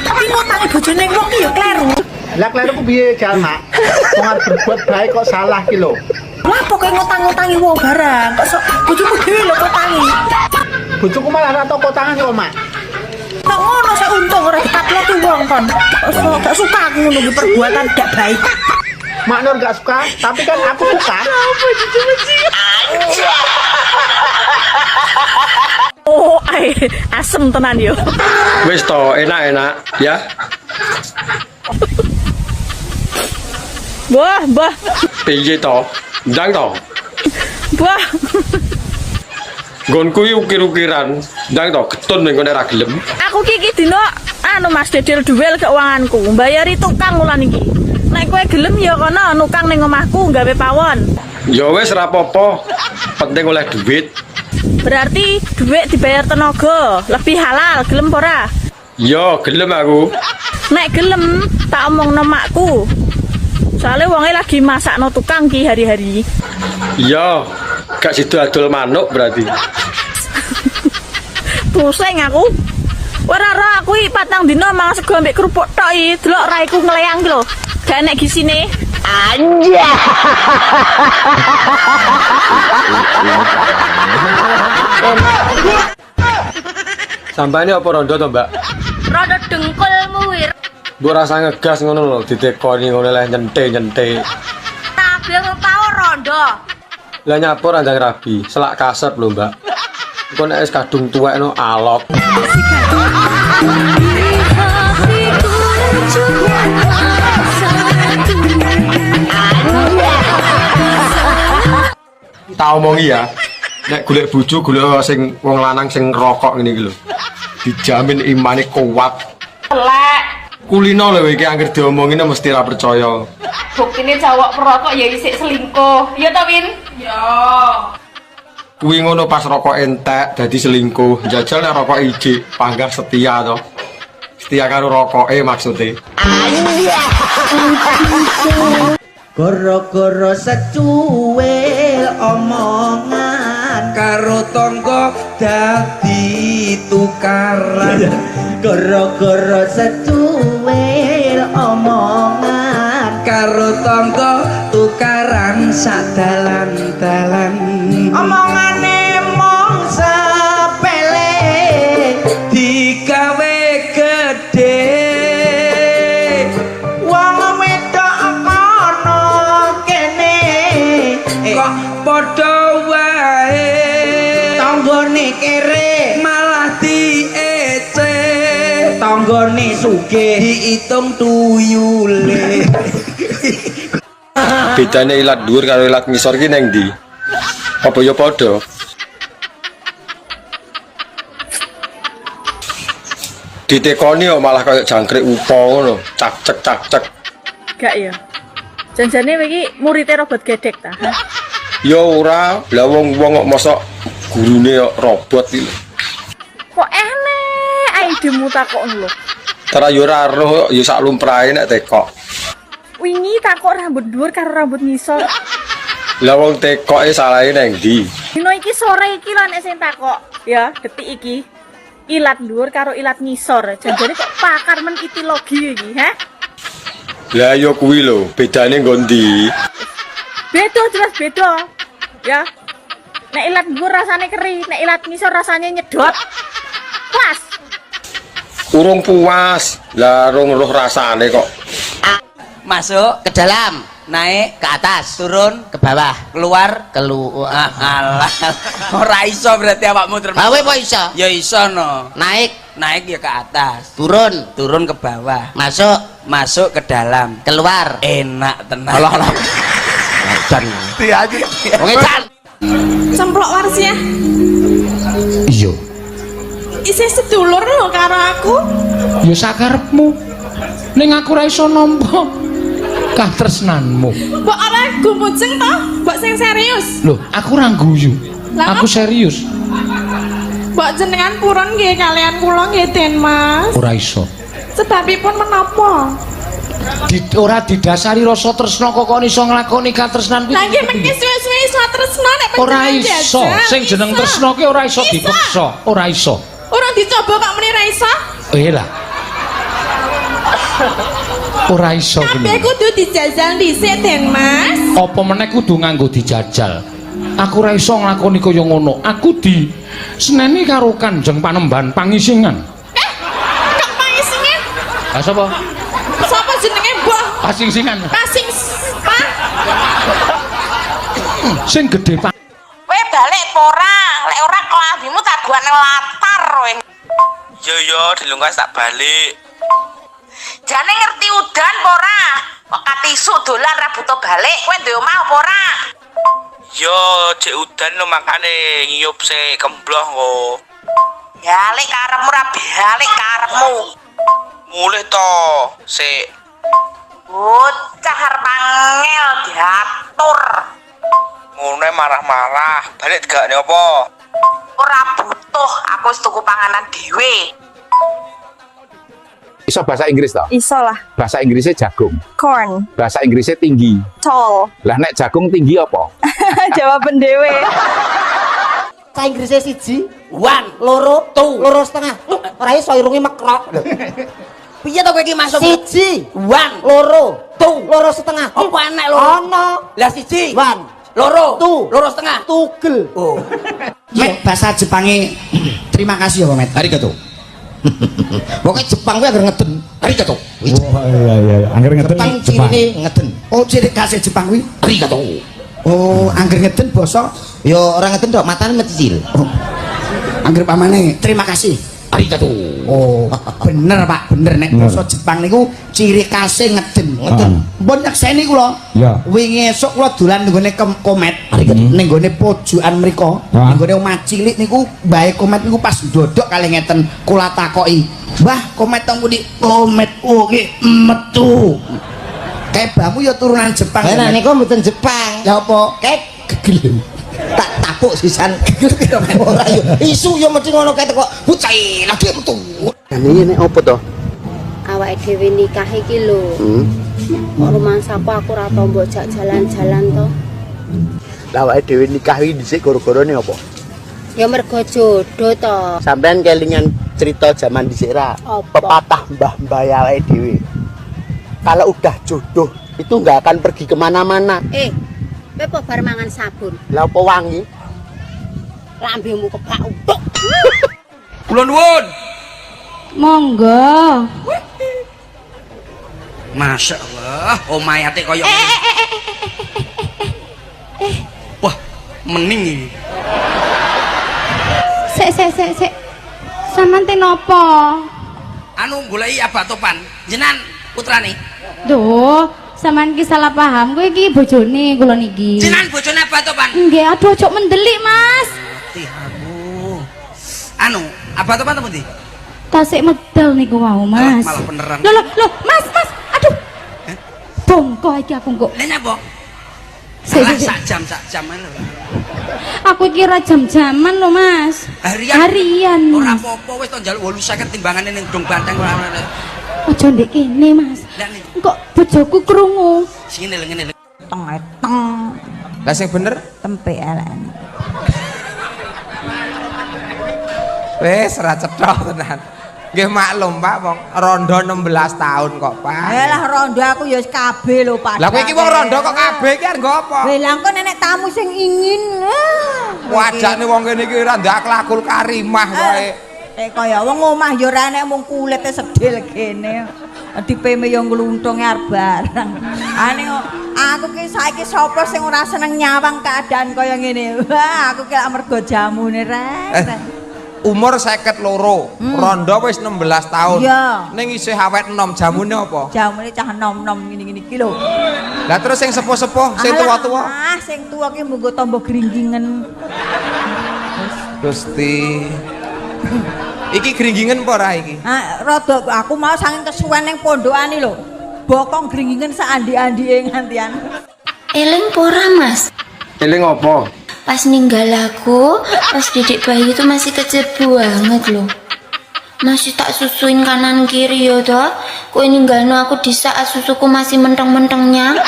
tapi ngutangi bojone wong ki yo kleru. Lah kleru ku piye, Jal, Mak? Wong arep berbuat baik kok salah ki lho. Lapo kowe ngutang-ngutangi wong barang? Kok sok bojomu dhewe lho ngutangi. Bojoku malah ora tau kotangan kok, Mak. Kok ngono sik untung ora ditaklok ki wong kon. Kok gak suka aku ngono ki perbuatan gak baik. Mak Nur gak suka, tapi kan aku suka. Oh, asem tenan yo. Wis to, enak-enak ya. Mbah. Piye to? Ndang to? Mbah. Nggonku iki ukir-ukiran. Ndang to, getun ning kene ra gelem. Aku ki dino Mas Dedel duel keuanganku, mbayari tukang ulan iki. Nek kowe gelem ya kono nukang ning omahku gawe pawon. Ya wis ra apa-apa. Penting oleh duit. Berarti duit dibayar tenaga, lebih halal, gelem ora? Ya, gelem aku. Nek gelem tak omongno makku. Soale wonge lagi masakno tukang ki hari-hari. Ya, gak sido adol manuk berarti. Pusing aku. Ora aku iki patang dina mangan sego ambek kerupuk tok iki, delok raiku ngleyang ki lho. Gak enek gisine. Anja. Sampane apa rondo to, Mbak? Rondo dengkulmu wir. Mbok rasa ngegas ngono lho, ditekoni ngono leh nyente. Tapi tau rondo. Lah nyapur anjang rabi, selak kasep lho, Mbak. Engko nek wis kadung tuwekno alok. Tak omongi ya, nek golek bojo golek sing wong lanang sing rokok ngene iki lho. Dijamin imane kuat. Elek. Kulino lho iki anggere diomongin mesti ra percaya. Buktine cowok perokok ya isik selingkuh. Ya ta, Win? Ya. Kuwi ngono pas rokok entek dadi selingkuh. Jajal nek rokok ijik, panggah setia to. Setia karo rokoke maksude. Goro-goro secuil omongan karo tangga dadi tukaran. Goro-goro secuil omongan karo tangga tukaran sadalan-dalan. Omongane mong sepele digawe gedhe. Kok padha wae tanggane kere malah diece, tanggane sugih diitung tuyule. Bedane ilat dhuwur karo ilat ngisor ki neng ndi? Apa ya padha? Ditekoni kok malah kayak jangkrik upo ngono, cak-cek. Gak ya. Janjane iki muridé robot gedek ta. Ya ora, lah wong kok mosok gurune kok robot iki. Kok enek idemu takon lho. Tara yo ora roh, yo sak lumrahe nek tekok. Wingi takok rambut dhuwur karo rambut ngisor. Lah wong tekoke salahe nang ndi? Dino iki sore iki lho nek sing takok, ya, detik iki. ilat dhuwur karo ilat ngisor. Janjane kok pakar men etiologi iki, ha? Lah yo kuwi lho, bedane nggo ndi? Beda jelas beda. Ya. Nek ilat dhuwur rasane keri, nek ilat ngisor rasane nyedot. Pas. Urung puas. Lah rong roh rasane kok. Masuk ke dalam, naik ke atas, turun ke bawah, keluar alah. Ora iso berarti awakmu termasuk. Awe kok iso? Ya iso no. Naik ya ke atas, turun ke bawah, masuk ke dalam, keluar enak tenang. Allah. Jan. Oke, Jan. Cemplok warsnya. Iya. Isih sedulur lho karo aku. Ya sakarepmu. Ning aku ora iso nampa katresnanmu. Mbok ora gumujeng to? Mbok sing serius. Loh, aku ora guyu. Aku serius. Mbok jenengan purun nggih kalian kula nggih Den Mas. Ora iso. Sebabipun menapa? Ora didasari rasa tresna kok iso nglakoni katresnan kuwi. Lah nggih mengki suwe-suwe iso tresna nek Ora iso. Sing jeneng tresna ki ora iso dipeksa. Ora iso. Ora dicoba kok muni ra iso? Lah. Ora iso kuwi. Kabeh kudu dijajal dhisik Den Mas. Apa meneh kudu nganggo dijajal. Aku ora iso nglakoni kaya ngono. Aku di seneni karo Kanjeng Panembahan Pangisingan. Kok Pangisingan? Ah sapa? Sapa jenenge mbah? Pasingsingan. Pasing pa? Sing gedhe Pak. Kowe balik apa ora? Lek ora kelambimu tak gua nang latar kowe. Yo dilungkas tak balik. Jane ngerti udan apa ora? Kok katisu dolan ra butuh balik. Kowe duwe omah apa ora? Yo cek udan lo makane ngiyup se kembloh kok. Balik karepmu ra balik karepmu. Mulih to se. Bocah arep angel diatur. Ngono marah-marah. Balik gak apa? Ora butuh, aku wis tuku panganan dhewe. Iso bahasa Inggris toh? Iso lah. Bahasa Inggrisnya jagung. Corn. Bahasa Inggrisnya tinggi. Tall. Lah nek jagung tinggi apa? Jawaban dhewe. Bahasa Inggrisnya siji, one, loro, loro setengah. Ora iso irunge mekrok. Piye to kowe iki masuk? Siji, one, loro, loro setengah. Apa enek loro? Ono. Lah siji, one, loro, loro setengah. tugel. Oh. Met bahasa Jepange terima kasih ya, Met. Arigato. Pokoknya Jepang kuwi anggere ngeden. Arigato. Oh iya, anggere ngeden. Jepang cirine ngeden. Oh, ciri khas Jepang kuwi arigato. Oh, anggere ngeden basa Yo orang ngeden tok, matane metil. oh. Anggere pamane terima kasih. Arigato. Oh, bener Pak, bener nek basa Jepang niku ciri khase ngeden. Ngeden. Mbon nyekseni kula. Ya. Wingi esuk kula dolan nggone komet. Ning gone pojokan mriku, ning gone omah cilik niku mbahe komet niku pas ndodok kali ngeten kula takoki. Mbah, komet teng pundi? Komet oh nggih metu. Kebamu ya turunan Jepang. Lah niku mboten Jepang. Ya apa? Kek gegel. Tak tapuk sisan. Ora yo isu yo mesti ngono kae kok. Bucai lagi metu. Ini nek opo to? Awake dhewe nikah iki lho. Kok rumangsaku aku ora tau mbok jak jalan-jalan to. Lah awake dhewe nikah iki dhisik gara-garane apa? Ya mergo jodoh to. Sampean kelingan cerita zaman dhisik ra? Pepatah mbah-mbah awake dhewe. Kalau udah jodoh itu nggak akan pergi kemana-mana. Kowe kok bar mangan sabun? Lah apa wangi? Lambemu kebak utuk. Kula nuwun. Monggo. Masya Allah, omayate koyo ngene. Wah, mening iki. Sik. Sampeyan te napa? Anu goleki abah topan. Jenengan putrane. Duh, sampeyan ki salah paham. Kowe iki bojone kula niki. Jenengan bojone abah topan. Nggih, aduh ojo mendelik, Mas. Ngerti aku. Anu, abah topan temu ndi? Tasik medal niku wau, Mas. Malah beneran. Loh, Mas. Aduh. Bongko iki aku kok. Lah nyapa? Sik. Sak jam ae lho. Aku kira jam-jaman lho, Mas. Harian. Ora apa-apa wis to njaluk 850 timbangane ning Dong Banteng ora. Aja ndek kene, Mas. Kok bojoku krungu. Sing ngene lho. Tong. Lah sing bener tempe elek. Wis ora cetha tenan. Nggih maklum Pak, wong rondo 16 tahun kok Pak. Lah rondo aku ya wis kabeh lho Pak. Lah kowe iki wong rondo kok kabeh iki arep nggo apa? Lah engko nenek tamu sing ingin. Wajane wong kene iki ora ndak akhlakul karimah wae. Kaya wong omah ya ora enek mung kulite sedhil kene. Dipeme ya ngluntunge arep barang. Ane aku ki saiki sapa sing ora seneng nyawang keadaan kaya ngene. Wah, aku ki mergo jamune rek. Umur 52, rondo wis 16 tahun. Iya. Ning isih awet enom, jamune apa? Jamune cah nom-nom ngene-ngene iki lho. Lah terus sing sepuh-sepuh, sing tua-tua. Ah, sing tua ki munggo tambah gringgingen. Gusti. Iki gringgingen apa ora iki? Ah, rada aku mau saking kesuwen ning pondokane lho. Bokong gringgingen saandi-andike ngantian. Eling pora Mas? Eling apa? Pas ninggal aku, pas didik bayi itu masih kecil banget loh. Masih tak susuin kanan kiri ya toh. Kowe ninggalno aku di saat susuku masih menteng-mentengnya.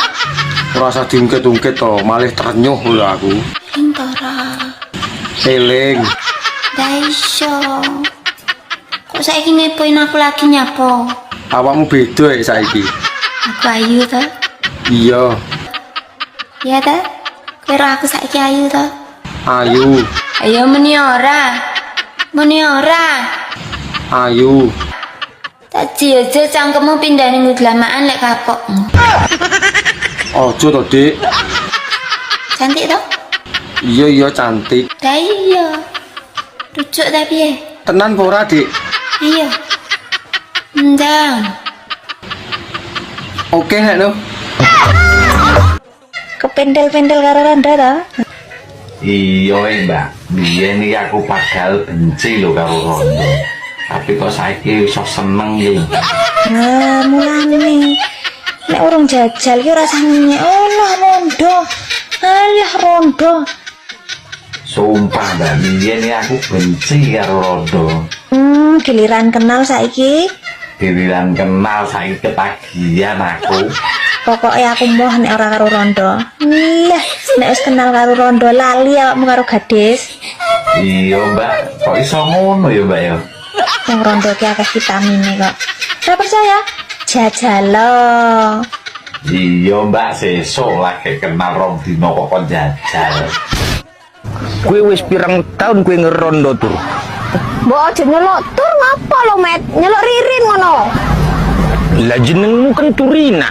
Rasa diungkit-ungkit toh, malih ternyuh lho aku. Intara. Eling. Daiso. Kok saiki ngepoin aku lagi nyapo? Awakmu beda ya saiki. Aku ayu toh. Iya. Iya toh? Kira aku saiki ayu toh? Ayu. Ayo meni ora. Meni ora. Ayu. Tak jil-jil cangkemmu pindah ning glamaan lek kapokmu. Ojo to, Dik. Cantik toh? Iya cantik. Lah iya. Rujuk ta piye? Tenan apa ora, Dik? Iya. Ndang. Oke nek no. Kependel-pendel karo Randa ta? Iya Mbak, biyen iki aku padahal benci lho karo rondo. Tapi kok saiki iso seneng lho. Nah, mulane nek urung jajal ki rasane Allah rondo. Alah rondo. Sumpah Mbak, biyen iki aku benci karo rondo. Giliran kenal saiki. Giliran kenal saiki ketagihan aku. Pokoknya aku mau nek ora karo rondo. Lah, nek wis kenal karo rondo lali awakmu karo gadis. Iya Mbak, kok iso ngono ya Mbak ya? Yang rondo ki akeh vitamine kok. Ora percaya? Jajalo. Iya Mbak, sesuk lagi kenal rong dino kok kon jajal. Kowe wis pirang tahun kowe ngerondo tur? Mbok aja nyelok tur ngapa lo Met? Nyelok ririn ngono. Lah jenengmu kan Turina.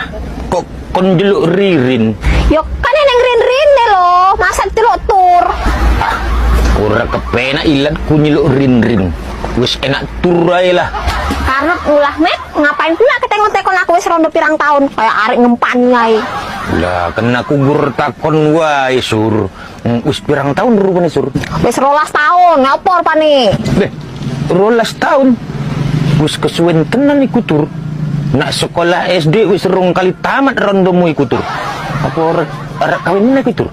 Kok kon njeluk ririn? Yo kan yang rin-rine lho, masa celuk tur. Ora kepenak ilat ku nyeluk rin-rin. Wis enak tur ae lah. Karena ulah Met, ngapain pula ketengon-tekon aku wis rondo pirang tahun kayak arek ngempani ae. Lah kan aku gur takon wae sur. Wis pirang tahun rupane sur? Wis 12 tahun, ngapa rupane? Beh, 12 tahun. Wis kesuwen tenan iku tur. Nak sekolah SD wis rong kali tamat rondomu iku tur. Apa ora kawin iku tur?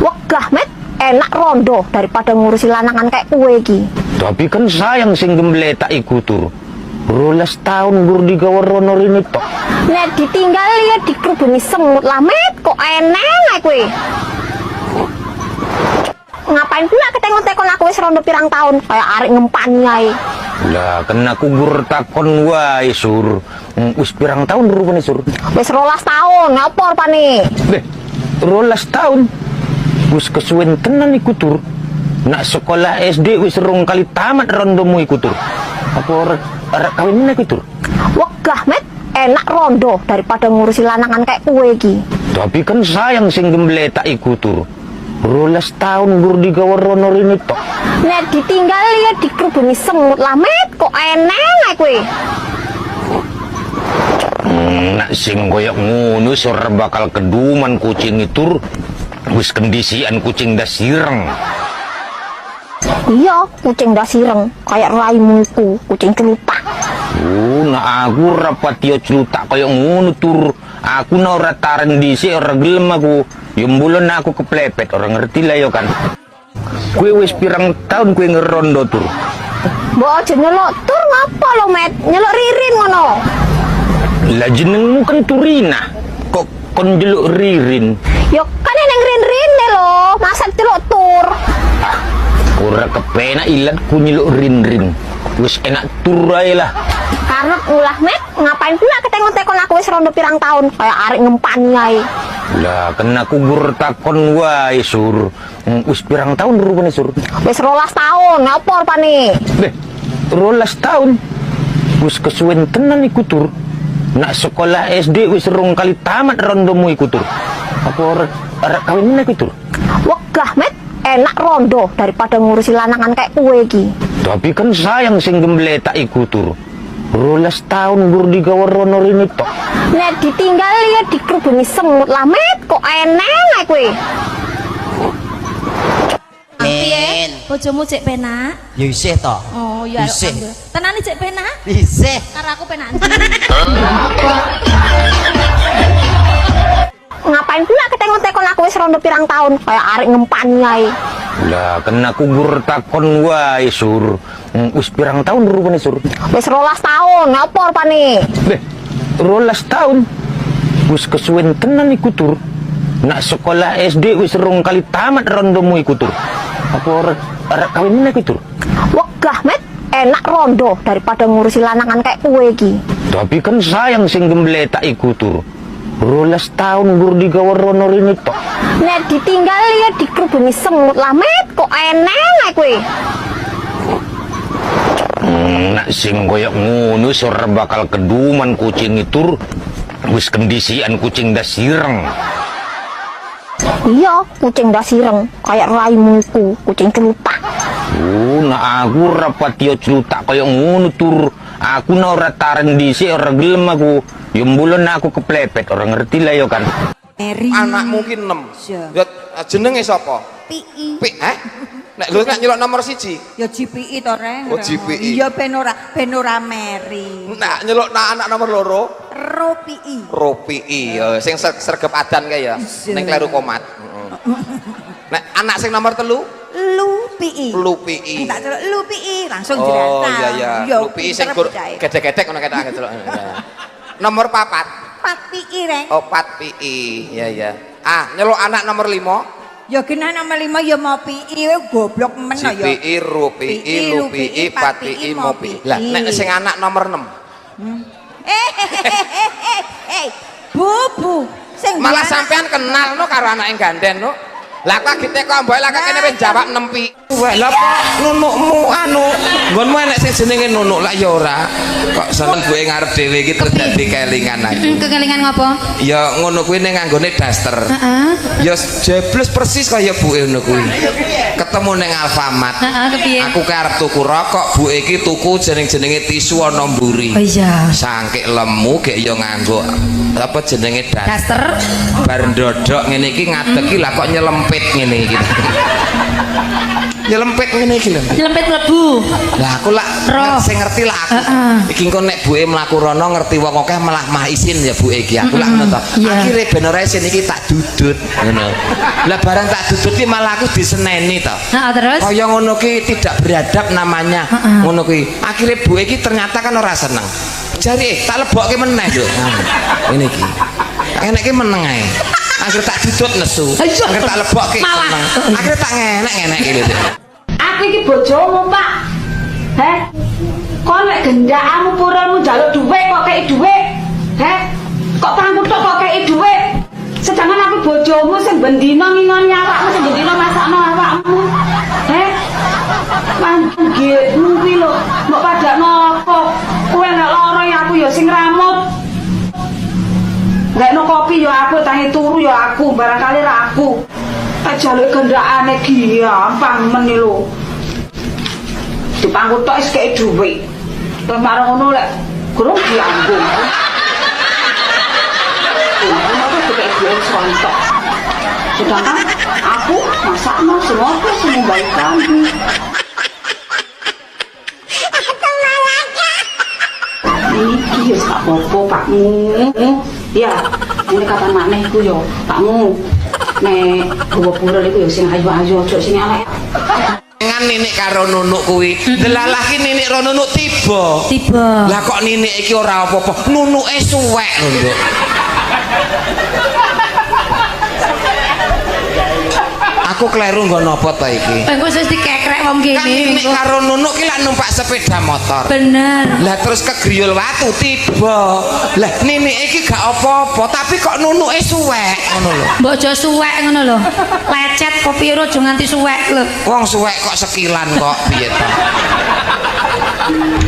Wegah Met, enak rondo daripada ngurusi lanangan kayak kowe iki. Tapi kan sayang sing gembletak iku tur. 12 tahun gur digawe rono rene tok. Nek ditinggal ya dikerubungi semut lah Met, kok eneng ae kowe. Ngapain pula ketengon-tekon aku wis rondo pirang tahun kayak arek ngempani ae. Lah kan aku gur takon wae sur. Wis pirang tahun rupane sur? Wis 12 tahun, ngapa rupane? Beh, 12 tahun. Wis kesuwen tenan iku tur. Nak sekolah SD wis rong kali tamat rondomu iku tur. Apa ora kawin iku tur? Wegah Met, enak rondo daripada ngurusi lanangan kayak kowe iki. Tapi kan sayang sing gembletak iku tur. 12 tahun gur digawe rono rene tok. Nek ditinggal ya dikerubungi semut lah Met, kok eneng ae kowe. Nak sing koyo ngono ora bakal keduman kucing itu. Wis kendisian kucing dasireng. Iya, kucing dasireng kayak raimu iku, kucing celutak. Nah aku rapatio celutak koyo ngono tur. Aku na ora taren dhisik ora gelem aku. Yumbulan aku keplepet, orang ngerti lah yo kan. Kue wis pirang tahun kue ngerondo tur. Mbok aja nyelok tur ngapa lo Met? Nyelok ririn ngono. Lah jenengmu kan Turina. Kok kon njeluk ririn? Yo kan yang rin-rine lho, masa celuk tur. Ora kepenak ilat ku nyeluk rin-rin. Wis enak tur ae lah. Karep ulah met, ngapain pula ketengok-tekon aku wis rondo pirang tahun kayak arek ngempani ae. Lah kena aku gur takon wae sur. Wis pirang tahun rupane sur? Wis 12 tahun, apa rupane? Beh, 12 tahun. Wis kesuwen tenan iku tur. Nak sekolah SD wis rong kali tamat rondomu iku tur. Apa arek kawin meneh iku tur? Wegah met, enak rondo daripada ngurusi lanangan kayak kowe iki. Tapi kan sayang sing gembletak iku tur. 12 tahun gur digawe rono rene tok. Nek ditinggal ya dikerubungi semut lah met, kok eneng ae kowe. Piye? Bojomu cek penak? Ya isih to. Oh, ya. Isih. Tenane cek penak? Isih. Karo aku penak. Ngapain pula ketengok-tekon aku wis rondo pirang tahun kayak arek ngempani ae. Lah kena aku gur takon wae sur. Wis pirang tahun rupane sur? Wis 12 tahun, apa rupane? Beh, 12 tahun. Wis kesuwen tenan iku tur. Nak sekolah SD wis rong kali tamat rondomu iku tur. Apa arek kawin meneh iku tur? Wegah met, enak rondo daripada ngurusi lanangan kayak kowe iki. Tapi kan sayang sing gembletak iku tur. 12 tahun gur digawe rono rene tok. Nek ditinggal ya dikerubungi semut lah met, kok eneng ae kowe. Nak sing koyok ngono ora bakal keduman kucing itu. Wis kendisian kucing dah sireng. Iya, kucing dah sireng kayak raimu iku, kucing celutah. Nak aku rapatio celutak koyok ngono tur. Aku na ora taren dhisik ora gelem aku. Ya mbulon aku keplepet, orang ngerti lah yo kan. Anak mungkin 6. Ya jenenge sapa? PI. Nek lu nek nyelok nomor 1. Ya GPI to, Reng. Oh, GPI. Iya ben ora meri. Nek nyelok anak nomor 2. ROPI. ROPI ya sing sregep adan kae ya. Ning kleru komat. Nek anak sing nomor 3 LUPI. LUPI. Tak celuk LUPI langsung Oh jeratan. iya iya. LUPI sing gedek-gedek ngono ketok celuk. Nomor 4. 4PI, Reng. Oh 4PI. Iya iya. Nyeluk anak nomor 5. Ya kena nomor 5 ya mau PI goblok men ya. GPI, RUPI, LUPI, 4PI, MOPI. Lah nek sing anak nomor 6. Bu. Sing malah sampean kenal no karo anak yang ganden no. Lah kok agite kok mbok lak kene wis jawab 6 pi. Wah, lha nunukmu anu, nggonmu enek sing jenenge nunuk lak ya ora. Kok seneng buke ngarep dhewe iki terus dadi kelingan aku. Kekelingan ngopo? Ya ngono kuwi ning nganggone daster. Ya jebles persis kaya buke ngono kuwi. Ketemu ning Alfamart. Kepiye? Aku arep tuku rokok, buke iki tuku jenenge tisu ana mburi. Oh iya. Sangkik lemu gek ya nganggo apa jenenge daster. Bar ndodok ngene iki ngadeg iki lah kok nyelempit ngene iki. Nyelempit ngene iki lho. Nyelempit mlebu. Lah aku lak sing ngerti lah aku. Iki engko nek buke mlaku rono ngerti wong akeh malah mah isin ya buke iki. Aku lak ngono to. Akhire ben ora isin iki tak dudut ngono. Lah barang tak dudut iki malah aku diseneni to. Terus kaya ngono ki tidak beradab namanya. Ngono kuwi. Akhire buke iki ternyata kan ora seneng. Jari tak lebokke meneh lho. Ngene iki. Enek ki meneng ae. Akhire tak dudut nesu. Akhire tak lebokke seneng. Akhire tak ngenek-ngenek iki lho. Aku iki bojomu, Pak. Kok nek gendakamu purunmu njaluk dhuwit kok kei dhuwit? Kok pangku tok kok kei dhuwit? Sedangkan aku bojomu sing bendina ngingoni awakmu, sing bendina masakno awakmu. Pancen gitmu kuwi lho, mbok padakno apa? Kowe nek lara ya aku ya sing ramut. Nek no kopi ya aku, tangi turu ya aku, barangkali ra aku. Tak jaluk gendakane gampang men lho. Dipangku tok wis kei dhuwit. Terus marang ngono lek gurung dianggo. Aku kei dhuwit sontok. Sedangkan aku masakno semoga semua baik kami. Iki wis gak apa-apa Pakmu. Ya, ini kapan maneh iku ya Pakmu. Nek bawa-bawa iku ya sing ayu-ayu aja sing elek. Ngan ninik karo nunuk kuwi. Delalah ki ninik ro nunuk tiba. Lah kok ninik iki ora apa-apa, nunuke suwek lho, Nduk. Aku aku kleru nggo napa ta iki? Engko wis dikekrek wong Kan kene. Mimik karo Nunuk ki lak numpak sepeda motor. Bener. Lah terus kegriul watu tiba. Lah Nini iki gak apa-apa, tapi kok Nunuke suwek ngono lho. Mbok aja suwek ngono lho. Lecet kopi ro aja nganti suwek lho. Wong suwek kok sekilan kok piye to?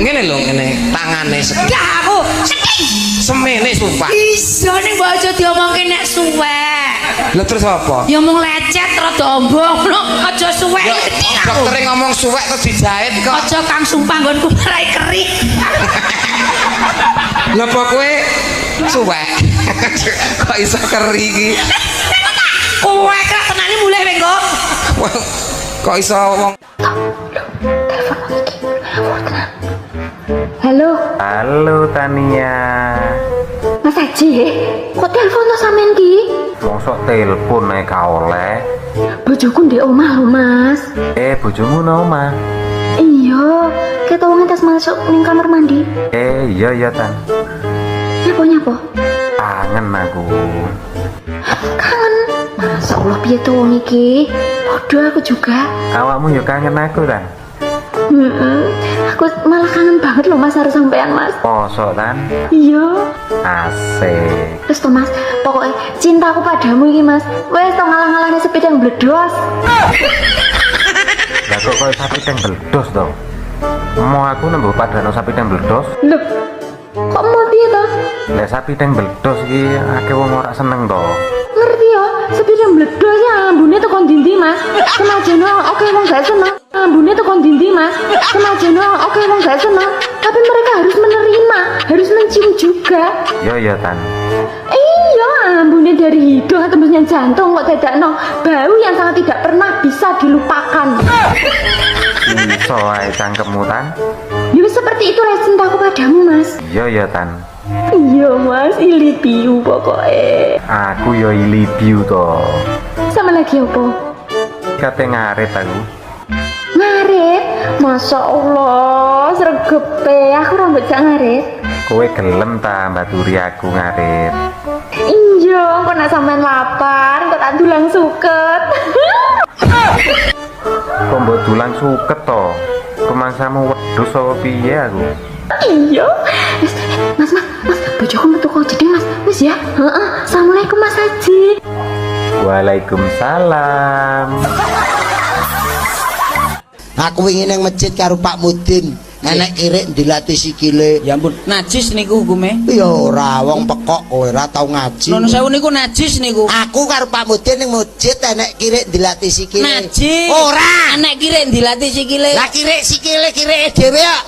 Ngene lho ngene, tangane sekilan. Dah aku seking. Semene sumpah. Iso ning mbok aja diomongke nek suwek. Lah terus apa? Ya mung lecet rada ombong lho, aja suwek. Dokter ngomong suwek terus dijahit kok. Aja Kang sumpah nggonku marai kerik. Lah apa kowe suwek? Kok iso keri iki? Kowe kok tenane mulai wengko. Kok iso wong Halo, Halo Tania. Mas Haji, kok telepon to sampean ki? Mosok telepon nek gak oleh. Bojoku ndek omah lho, Mas. Bojomu nang omah. Iya, kita wong tas masuk ning kamar mandi. Iya Tan. Nyapa? Kangen aku. Kangen. Masa Allah piye to wong iki? Padha aku juga. Awakmu yo kangen aku Tan. Aku malah kangen banget loh Mas harus sampean Mas. Mosok Tan? Iya. Asik. Terus toh Mas, pokoknya cintaku padamu ini Mas. Wes toh ngalah-ngalahnya sepeda yang bledos. Lah kok koyo sapi teng bledos to? Mau aku nembok padano sapi teng bledos? Loh, kok mau piye toh? Lah sapi teng bledos iki akeh wong ora seneng to. Ngerti ya, sepeda bledos ya ambune tuh kondi Mas. Senajan oke wong gak seneng. Ambune tuh kondi Mas. Senajan oke wong gak seneng. Tapi mereka harus menerima, harus mencium juga. Iya Tan. Iya, ambune dari hidung tembusnya jantung kok dadakno bau yang sangat tidak pernah bisa dilupakan. Iso ae cangkemmu Tan. Ya seperti itulah cintaku padamu Mas. Iya Tan. Iya Mas, ilipiu pokoknya. Aku yo ilibiu to. Sama lagi apa? Kate ngaret aku. Ngaret? Masya Allah, sregepe aku rambut jak ngaret. Kowe gelem ta mbaturi aku ngaret. Iya, kok nak sampean lapar, kok tak dulang suket. Kok mbok dulang suket to? Kemangsamu wedhus apa piye aku? Iya. Mas, bojoku metu kok jeding Mas. Wis ya. Heeh. Assalamualaikum Mas Haji. Waalaikumsalam. Aku ingin yang masjid karo Pak Mudin. Enek kirik dilatih sikile. Ya ampun, najis niku hukume. Ya ora, wong pekok kowe ora tau ngaji. Nun sewu niku najis niku. Aku karo Pak Mudin ning masjid enek kirik dilatih sikile. Najis. Ora, enek kirik dilatih sikile. Lah kirik sikile kirike dhewe ya.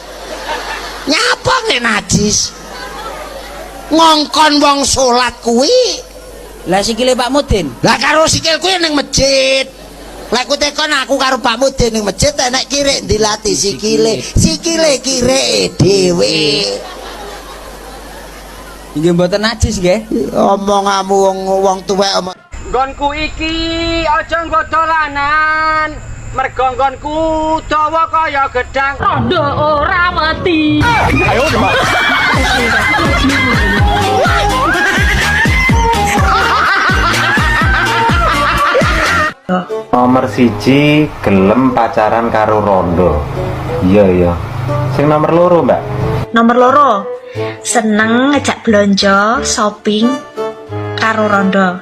Nyapa nek najis? Ngongkon wong salat kuwi. Lah sikile Pak Mudin. Lah karo sikil kuwi ning masjid. Lah ku tekon aku karo Pak Mudin ning masjid enek kirik dilatih sikile. Sikile kirike dhewe. Nggih mboten najis nggih. Omonganmu wong tuwek omong. Nggonku iki aja nggo dolanan. Mergo nggonku dawa kaya gedang. Rondo ora mati. Ayo, Mas. Nomor siji gelem pacaran karo rondo. Iya. Sing nomor loro, Mbak. Nomor loro, seneng ngejak belanja shopping karo rondo.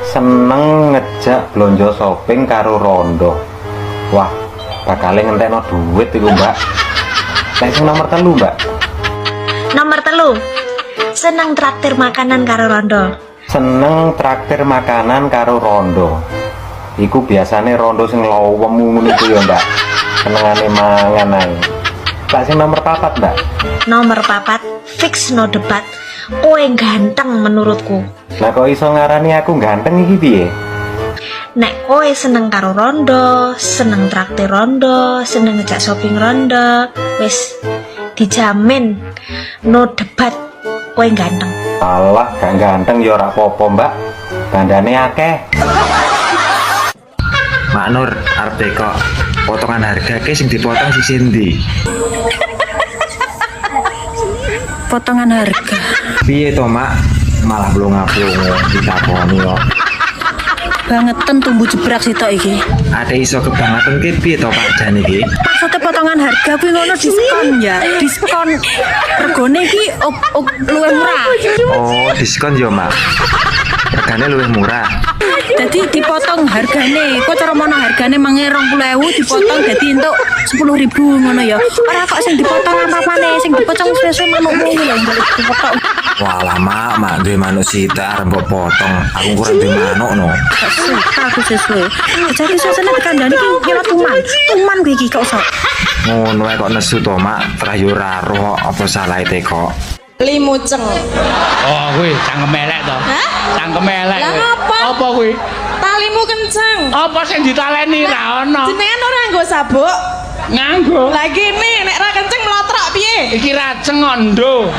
Seneng ngejak blonjo shopping karo rondo. Wah, bakal ngentekno duit iku, Mbak. Nek sing nomor telu, Mbak. Nomor telu, seneng traktir makanan karo rondo. Seneng traktir makanan karo rondo. Iku biasane rondo sing lowemu ngono iku ya, Mbak. Senengane mangan ae. Lah sing nomor 4, Mbak. Nomor 4, fix no debat. Kowe ganteng menurutku. Lah kok iso ngarani aku ganteng iki piye? Nek kowe seneng karo rondo, seneng traktir rondo, seneng ngejak shopping rondo, wis dijamin no debat kowe ganteng. Alah, gak ganteng ya ora apa-apa, Mbak. Bandane akeh. Mak Nur, arep teko potongan harga ke sing dipotong si Cindy. Potongan harga. Piye to, Mak? Malah blonga-blongo ditakoni kok. Bangetan tumbuh jebrak sitok iki. Ada iso kebangetan ki piye to Pak Jan iki? Maksudnya potongan harga kuwi ngono diskon ya. Diskon regane iki luwih murah. Oh, diskon yo, Mak. Regane luwih murah. Jadi dipotong hargane. Kok cara mono hargane 20.000 dipotong dadi entuk 10.000 ngono ya. Ora kok sing dipotong apa-apane, sing dipotong sesuai manukmu lho balik dipotong. Walah, Mak duwe manuk sita arep mbok potong. Aku kurang duwe manuk no. Aku sesuai. Jadi sesane kandhane iki kira tuman. Tuman kuwi iki kok iso. Ngono ae kok nesu to, Mak. Terah yo ora roh apa salahe teko. Limuceng. Oh, kuwi cangkem elek to. Hah? Cangkem elek. Lah apa? Apa kuwi? Talimu kenceng. Apa sing ditaleni ra ono? Jenengan ora nggo sabuk? Nganggo. Lah kene nek ra kenceng mlotrok piye? Iki raceng ondo.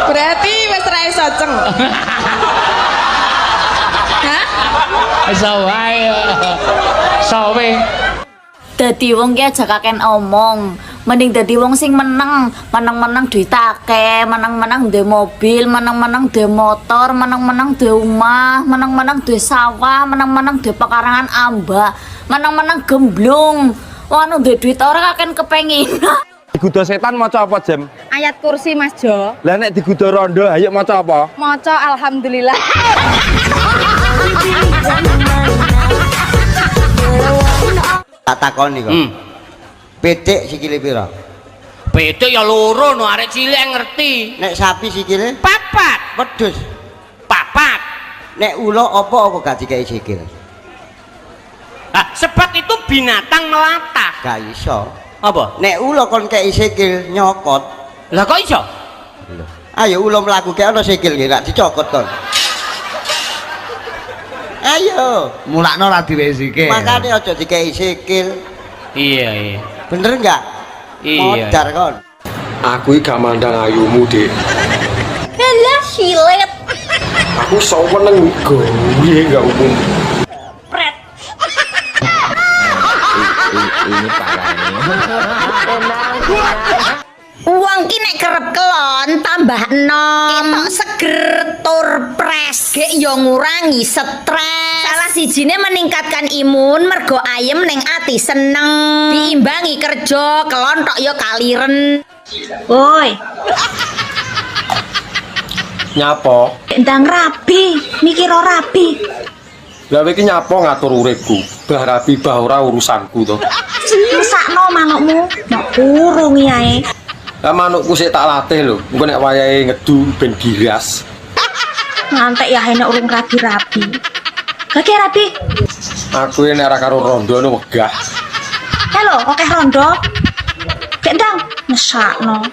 Berarti wis ra iso ceng. Hah? Iso wae. Sawe. Dadi wong ki aja kaken omong. Mending dadi wong sing meneng duit akeh, meneng duwe mobil, meneng duwe motor, meneng duwe omah, meneng duwe sawah, meneng duwe pekarangan ambak, meneng gemblung. Wong anu duwe duit ora kaken kepengin. Digudo setan maca apa, Jem? Ayat kursi Mas Jo. Lah nek digudo rondo, ayo maca apa? Maca alhamdulillah. Tak takoni kok. Pitik sikile pira? Pitik ya loro no, arek cilik ngerti. Nek sapi sikile? Papat. Wedhus. Papat. Nek ula apa gak dikai sikil? Sebab itu binatang melata. Gak iso. Apa? Nek ula kon kei sikil nyokot. Lah kok iso? Ayo ula mlaku kek ana sikil nggih gak dicokot kon. Ayo, mulakno ra diwe sikil. Makane aja dikei sikil. Iya. Bener enggak? Iya. Modar kon. Aku iki gak mandang ayumu, Dik. Lah silet. Aku sok meneng gowe gak umum. Pret. Ini Uang ki nek kerep kelon tambah enom. Ketok seger tur pres. Gek yo ngurangi stres. Salah sijine meningkatkan imun mergo ayem ning ati seneng. Diimbangi kerja kelon tok yo kaliren. Woi. Nyapa? Ndang rabi, mikir ora rabi. Lah iki nyapa ngatur uripku. Bah rabi bah ora urusanku to. Mesakno manukmu, nek kurung ae. Lah manukku sik tak latih lho. Engko nek wayahe ngedu ben giras. Ngantek ya enek urung rabi-rabi. Lagi rabi. Aku nek ora karo rondo no wegah. Halo, oke rondo. Kendang mesakno.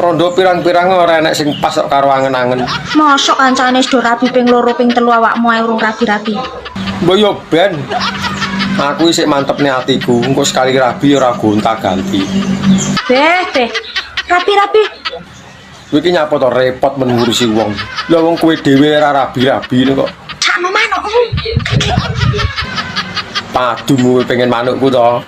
Rondo pirang-pirang ora enek sing pas kok karo angen-angen. Mosok kancane do rabi ping 2 ping 3 awakmu ae urung rabi-rabi. Mbok yo ben. Aku isih mantepne atiku. Engko sekali rabi ora gonta-ganti. Beh. Rapi-rapi. Kowe iki nyapa to repot men ngurusi wong. Lah wong kowe dhewe ora rabi-rabi kok. Sakno manukmu. Padumu pengen manukku to.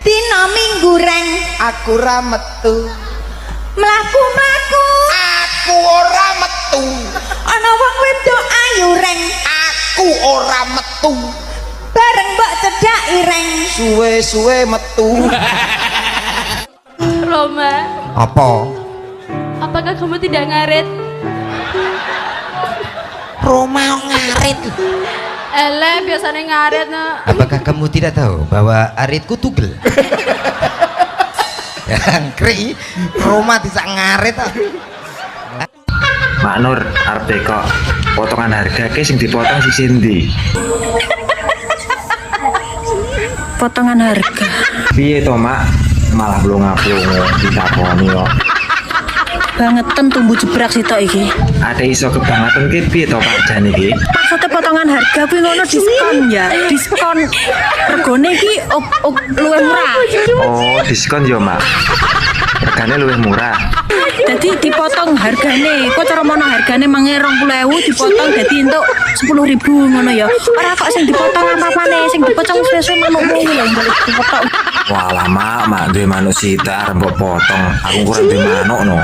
Dina minggu reng Aku ora metu. mlaku-mlaku Aku ora metu. ana wong wedok ayu reng Aku ora metu. bareng mbok cedhaki reng Suwe-suwe metu. Roma, Apa? apakah kamu tidak ngaret? Roma ngarit. Ele biasanya ngaret no. Apakah kamu tidak tahu bahwa aritku tugel? Angkri, Roma bisa ngarit. Mak Nur, arep teko. Potongan harga ke sing dipotong si Cindy. Potongan harga. Piye to, Mak? Malah blonga-blongo ditakoni kok. Bangetan tumbuh jebrak sitok iki. Ada iso kebangetan ki piye to Pak Jan iki? Maksudnya potongan harga kuwi ngono diskon ya. Diskon regane iki luwih murah. Oh, diskon yo, Mak. Regane luwih murah. Jadi dipotong hargane. Kok cara mono hargane 20.000 dipotong dadi entuk 10.000 ngono ya. Ora kok sing dipotong apa-apane, sing dipotong sesuai manukmu lho balik dipotong. Walah mak duwe manuk sitar mbok potong. Aku kurang duwe manuk no.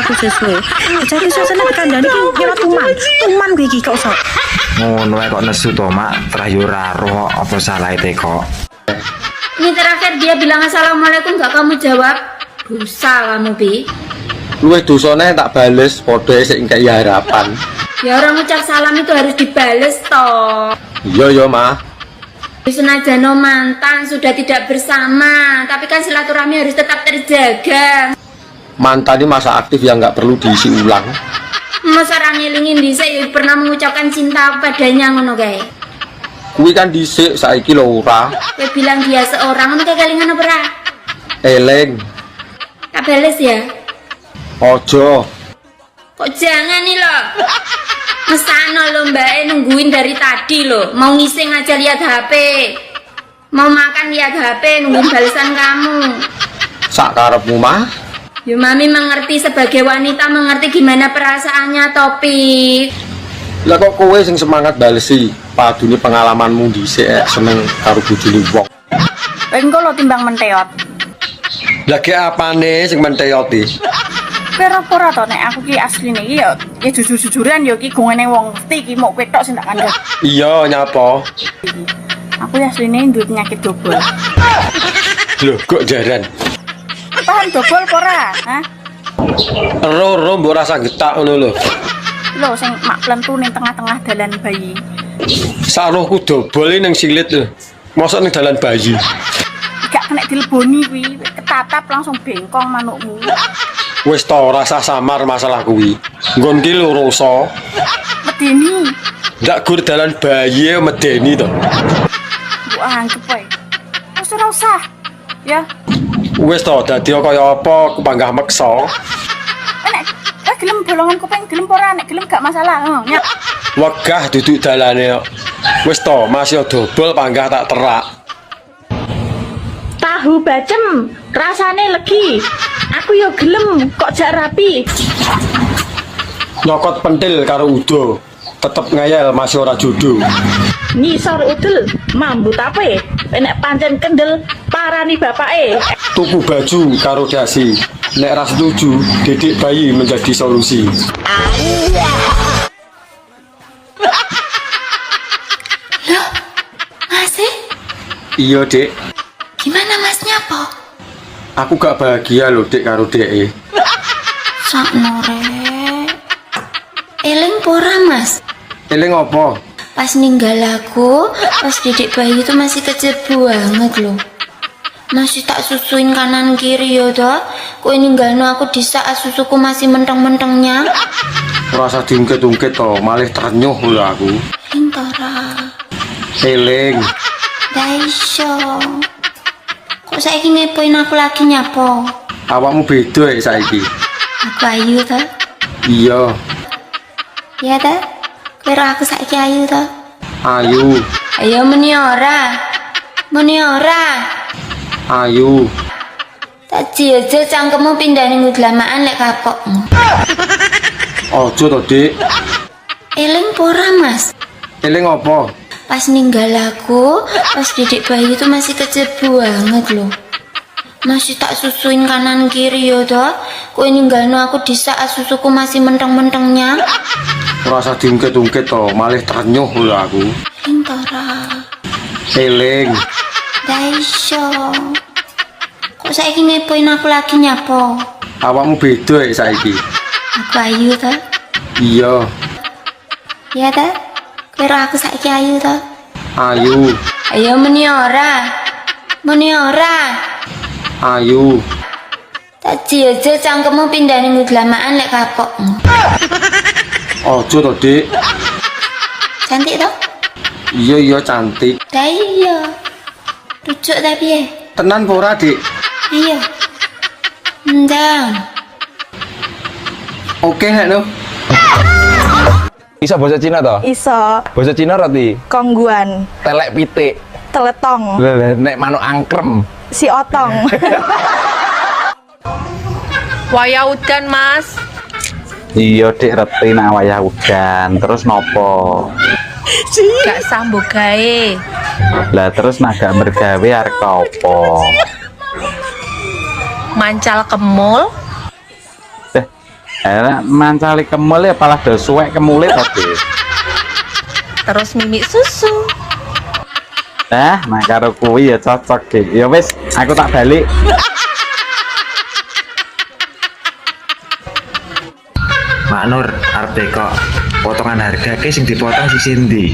Aku sesuai. Jadi suasana kandhane iki nyelot tuman. Tuman kuwi iki kok sok. Ngono ae kok nesu to mak, terah yo ora roh apa salah kok. Ini terakhir dia bilang assalamualaikum gak kamu jawab. Dosa kamu Bi. Luwih dosane tak bales padha sik engkek harapan. Ya orang ucap salam itu harus dibales toh. Iya mah. Senajan mantan sudah tidak bersama, tapi kan silaturahmi harus tetap terjaga. Mantan ini masa aktif yang nggak perlu diisi ulang. Masa orang ngilingin dhisik pernah mengucapkan cinta padanya ngono kae. Kuwi kan dhisik saiki lho ora. Kowe bilang dia seorang ngono kae kelingan apa ora? Eleng. Tak bales ya. Ojo. Kok jangan nih lo. Mesano lo mbak nungguin dari tadi lo. Mau ngising aja lihat HP. Mau makan lihat HP nungguin balasan kamu. Sak karepmu mah. Ya mami mengerti sebagai wanita mengerti gimana perasaannya Topik. Lah kok kowe sing semangat balesi. Padune pengalamanmu dhisik seneng karo bojone wong. Engko lo timbang menteot. Lagi apane sing menteot iki? Pera-pera to nek aku ki asline iki ya jujur-jujuran ya ki gongene wong mesti ki mok petok sing tak kandhani. Iya nyapa? Aku asline duwe penyakit dobol. Lho kok jaran? Paham dobol apa ora? Hah? Ero mbok rasa getak ngono lho. Lho sing mak plentu ning tengah-tengah dalan bayi. Sarohku dobol ning silit lho. Mosok ning dalan bayi. Gak kena dileboni kuwi, ketatap langsung bengkong manukmu. Wis to rasa samar masalah kuwi. Nggon ki lho rasa. Medeni. Ndak gur dalan bayi medeni to. Mbok anggap wae. Wis ora usah. Ya. Wis to dadi kaya apa kupanggah meksa. Nek gelem bolongan kuping gelem ora nek gelem gak masalah. Nyak. Wegah duduk dalane kok. Wis to masih dobol panggah tak terak. Tahu bacem, rasane legi. Aku yo gelem kok jak rapi. Nyokot pentil karo udo. Tetep ngayal masih ora jodoh. Ngisor udel, mambu tape. Nek pancen kendel, parani bapake. Tuku baju karo dasi. Nek ras setuju, didik bayi menjadi solusi. Loh, Masih? Iya, Dek. Gimana masnya po? Aku gak bahagia loh, Dek, karo Dek. Sakno rek. Eling pora mas? Eling apa? Pas ninggal aku, pas didik bayi itu masih kecil banget loh. Masih tak susuin kanan kiri ya toh. Kowe ninggalno aku di saat susuku masih menteng-mentengnya. Rasa diungkit-ungkit toh, malah ternyuh lho aku. Lintara. Eling. Daisyo. Kok saiki ngepoin aku lagi nyapo? Awakmu beda ya saiki. Aku ayu toh? Iya. Iya toh? Kira aku saiki ayu toh? Ayu. Ayo meni ora. Meni ora. Ayu. Tak aja cangkemmu pindah ning udlamaan lek kapokmu. Ojo to, Dik. Eling pora mas? Eling apa? Pas ninggal aku, pas didik bayi itu masih kecil banget loh. Masih tak susuin kanan kiri ya toh. Kowe ninggalno aku di saat susuku masih menteng-mentengnya. Rasa diungkit-ungkit toh, malah ternyuh lho aku. Lintara. Eling. Daisyo. Kok saiki ngepoin aku lagi nyapo? Awakmu beda ya saiki. Aku ayu toh? Iya. Iya toh? Kira aku saiki ayu toh? Ayu. Ayo meni ora. Meni ora. Ayu. Tak aja cangkemmu pindah ning udlamaan lek kapokmu. Ojo to, Dik. Cantik toh? Iya cantik. Lah iya. Rujuk tapi ya. Tenan apa ora, Dik? Ayo. Ndang. Oke nek no. Bisa bahasa Cina toh? Iso. Bahasa Cina roti. Kongguan. Telek pitik. Teletong. Nek manuk angkrem. Si otong. Wayah udan, Mas. Iya, Dik, reti nak wayah udan. Terus nopo? Gak sambung gawe. Lah terus naga mergawe arek apa? Mancal kemul. Enak mancali kemul ya malah do suwek kemule tadi. Terus mimik susu. Nah karo kuwi ya cocok ge. Ya wis, aku tak balik. Mak Nur, arep kok potongan harga ke sing dipotong si Cindy.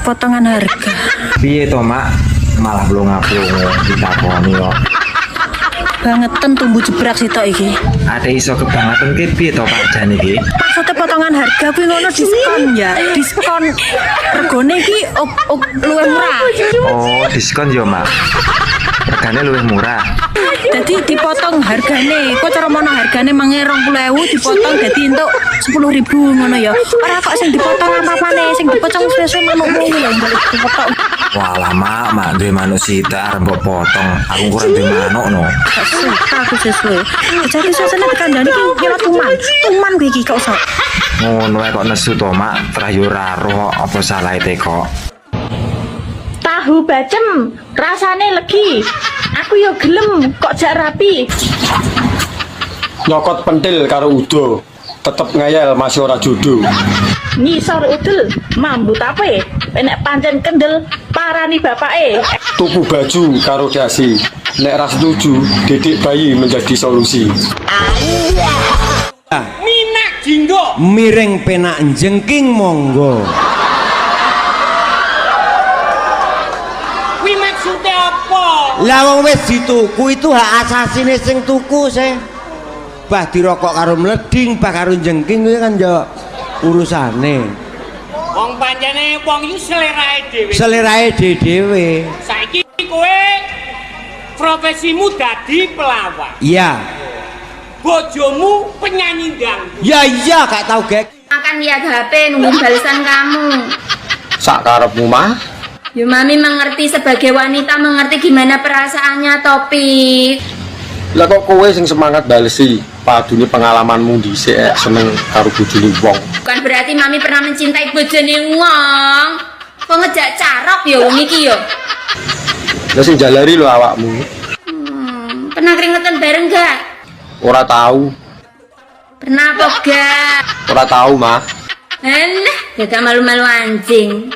Potongan harga. Piye to, Mak? Malah blonga-blongo ditakoni kok. Bangetan tumbuh jebrak sitok iki. Ada iso kebangetan ki piye to Pak Jan iki? Maksudnya potongan harga kuwi ngono diskon ya. Diskon regane iki luwih murah. Oh, diskon yo, Mak. Regane luwih murah. Jadi dipotong hargane. Kok cara mono hargane 20.000 dipotong dadi entuk 10.000 ngono ya. Ora kok sing dipotong apa-apane, sing dipotong sesuai manukmu lho balik dipotong. Walah, Mak duwe manuk sita arep mbok potong. Aku kurang duwe manuk no. Suka aku sesuai. Jadi suasana kandhane iki kira tuman. Tuman kuwi iki kok sok. Ngono ae kok nesu to, Mak. Terayu raro apa salahe teko. Tahu bacem, rasane legi. Aku yo gelem kok jak rapi. Nyokot pentil karo udo, tetep ngayal masih ora jodoh. Ngisor udel, mambu tape. Nek pancen kendel, parani bapake. Tuku baju karo dasi. Nek ras setuju, didik bayi menjadi solusi. Minak jinggo. Miring penak jengking monggo. Kuwi maksude apa? Lah wong wis dituku itu hak asasine sing tuku sih. Bah dirokok karo mleding, bah karo jengking kuwi kan yo urusane. Wong pancene wong iku selerae dhewe. Selerae dhewe. Saiki kowe profesimu dadi pelawak. Iya. Bojomu penyanyi dangdut. Ya iya gak tau gek. Akan lihat HP nungguin balasan kamu. Sak karepmu mah. Ya mami mengerti sebagai wanita mengerti gimana perasaannya Topik. Lah kok kowe sing semangat balesi, padune pengalamanmu dhisik seneng karo bojone wong. Bukan berarti mami pernah mencintai bojone wong. Kok ngejak carok ya wong iki ya. Lah sing jalari lho awakmu. Pernah keringetan bareng gak? Ora tahu. Pernah apa gak? Ora tahu, Mah. Alah, gak malu-malu anjing.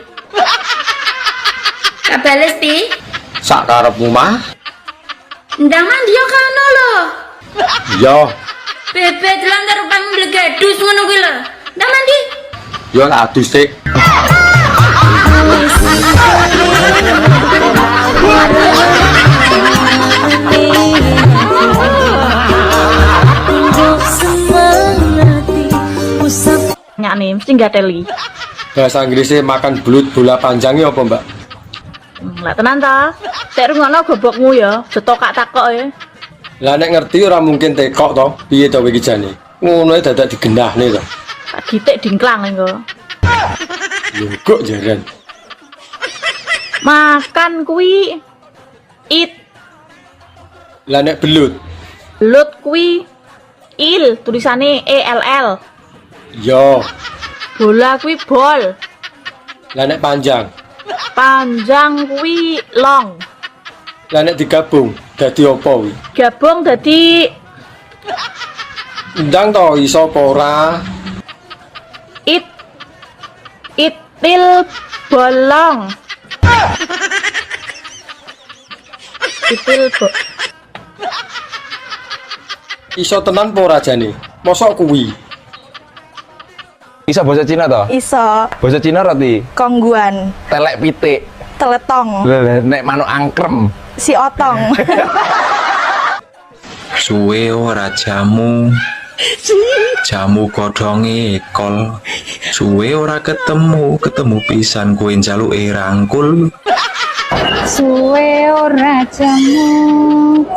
Kak bales pi? Sak karepmu mah. Ndang mandi yo kano lho. Yo, Bebet lan karo pang mlegadus ngono kuwi lho. Ndang mandi. yo lah adus sik. Nyak nih, mesti nggak teli. Bahasa Inggrisnya makan belut bola panjangnya apa, Mbak? Lah tenan ta? Sek rungono gobokmu ya, setokak takok ya. Lah nek ngerti ora mungkin tekok to. Piye to iki jane? Ngono ae dadak digenahne to. Tak ditik dingklang engko. Lho kok jaran. Makan kuwi it. Lah nek belut. Belut kuwi il, tulisane ELL. Yo. Bola kuwi bol. Lah nek panjang. Panjang kuwi long. Lah nek digabung dadi apa kuwi? Gabung dadi Ndang to iso apa ora? Itil bolong. Itil bo. Iso tenan apa ora jane? Mosok kuwi? Iso bahasa Cina toh? Iso. Bahasa Cina roti. Kongguan. Telek pitik. Teletong. Nek manuk angkrem. Si otong. Suwe ora jamu. Jamu godhonge kol. Suwe ora ketemu pisan kowe njaluke rangkul. Suwe ora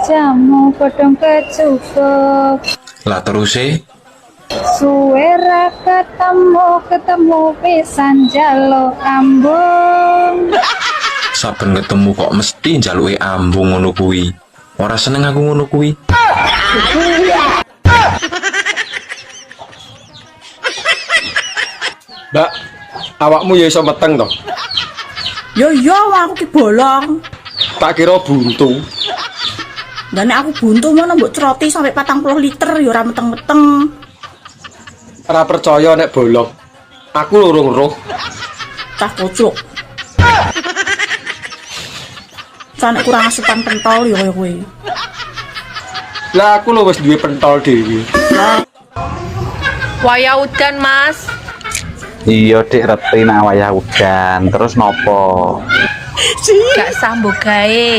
jamu godhong kecukup. Lah teruse Suwe ra ketemu pisan njaluk ambung. saben ketemu kok mesti njaluke ambung ngono kuwi. Ora seneng aku ngono kuwi. Mbak, awakmu ya iso meteng to? Yo yo aku ki bolong. Tak kira buntu. Dan aku buntu mana mbok ceroti sampai 40 liter ya ora meteng-meteng. Ora percaya nek bolong. Aku lurung roh. Cah kocok. Sanek kurang asupan pentol ya kowe. Lah aku lho wis duwe pentol dhewe. Waya udan, Mas. Iya dik reti nak wayah udan terus nopo Gak sambung gawe.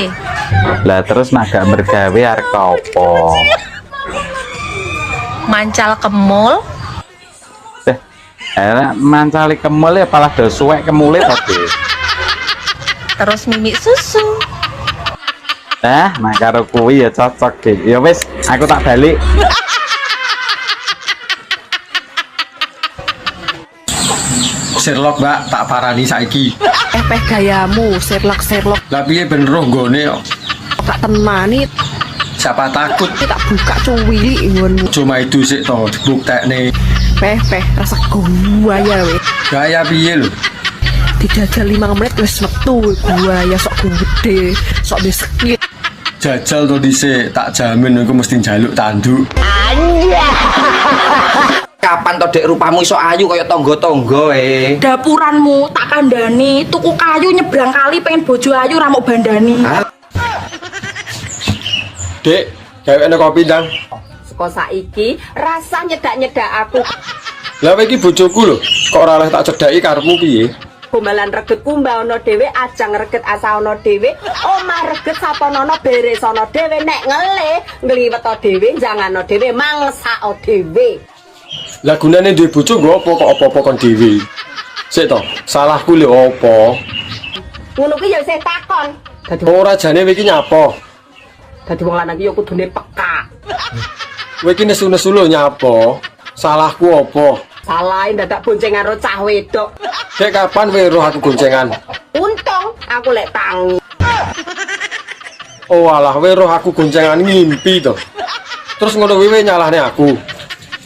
lah terus nak gak bergawe arek opo Mancal kemul. mancali kemul ya palah do suwek kemule tadi Terus mimik susu. nah karo kuwi ya cocok ki ya wis aku tak balik Sherlock, Mbak, tak parani saiki. Peh gayamu, Sherlock. Lah piye ben roh nggone kok. Tak temani. Siapa takut? Tak buka cuwili nggonmu. Cuma itu sik to dibuktekne. Peh rasa gua ya we. Gaya piye lho? Dijajal 5 menit wis metu gua ya sok gede, sok miskin. Jajal to dhisik, tak jamin aku mesti njaluk tanduk. Kapan to dek rupamu iso ayu kaya tangga-tangga Dapuranmu tak kandani, tuku kayu nyebrang kali pengen bojo ayu ra mau bandani. Dek, gawekne kopi ndang. Saka saiki rasa nyedak-nyedak aku. Lah iki bojoku lho, kok ora oleh tak cedhaki karepmu piye? Gombalan regetku mbaono dhewe, ajang reget asaono dhewe, omah reget saponono beresono dhewe, nek ngliwet dhewe, jangano dhewe, mangsao dhewe. Lah gunane duwe bojo nggo apa kok apa-apa kon dhewe? Sik to, salahku lho apa? Ngono ki ya isih takon. Ora jane kowe iki nyapa? Dadi wong lanang ki ya kudune peka. Kowe iki nesu-nesu lho nyapa? Salahku apa? Salah dadak boncengan karo cah wedok. Dek kapan kowe roh aku goncengan? Untung aku lek tangi. Oh alah, kowe roh aku goncengan ngimpi to. Terus ngono kowe nyalahne aku.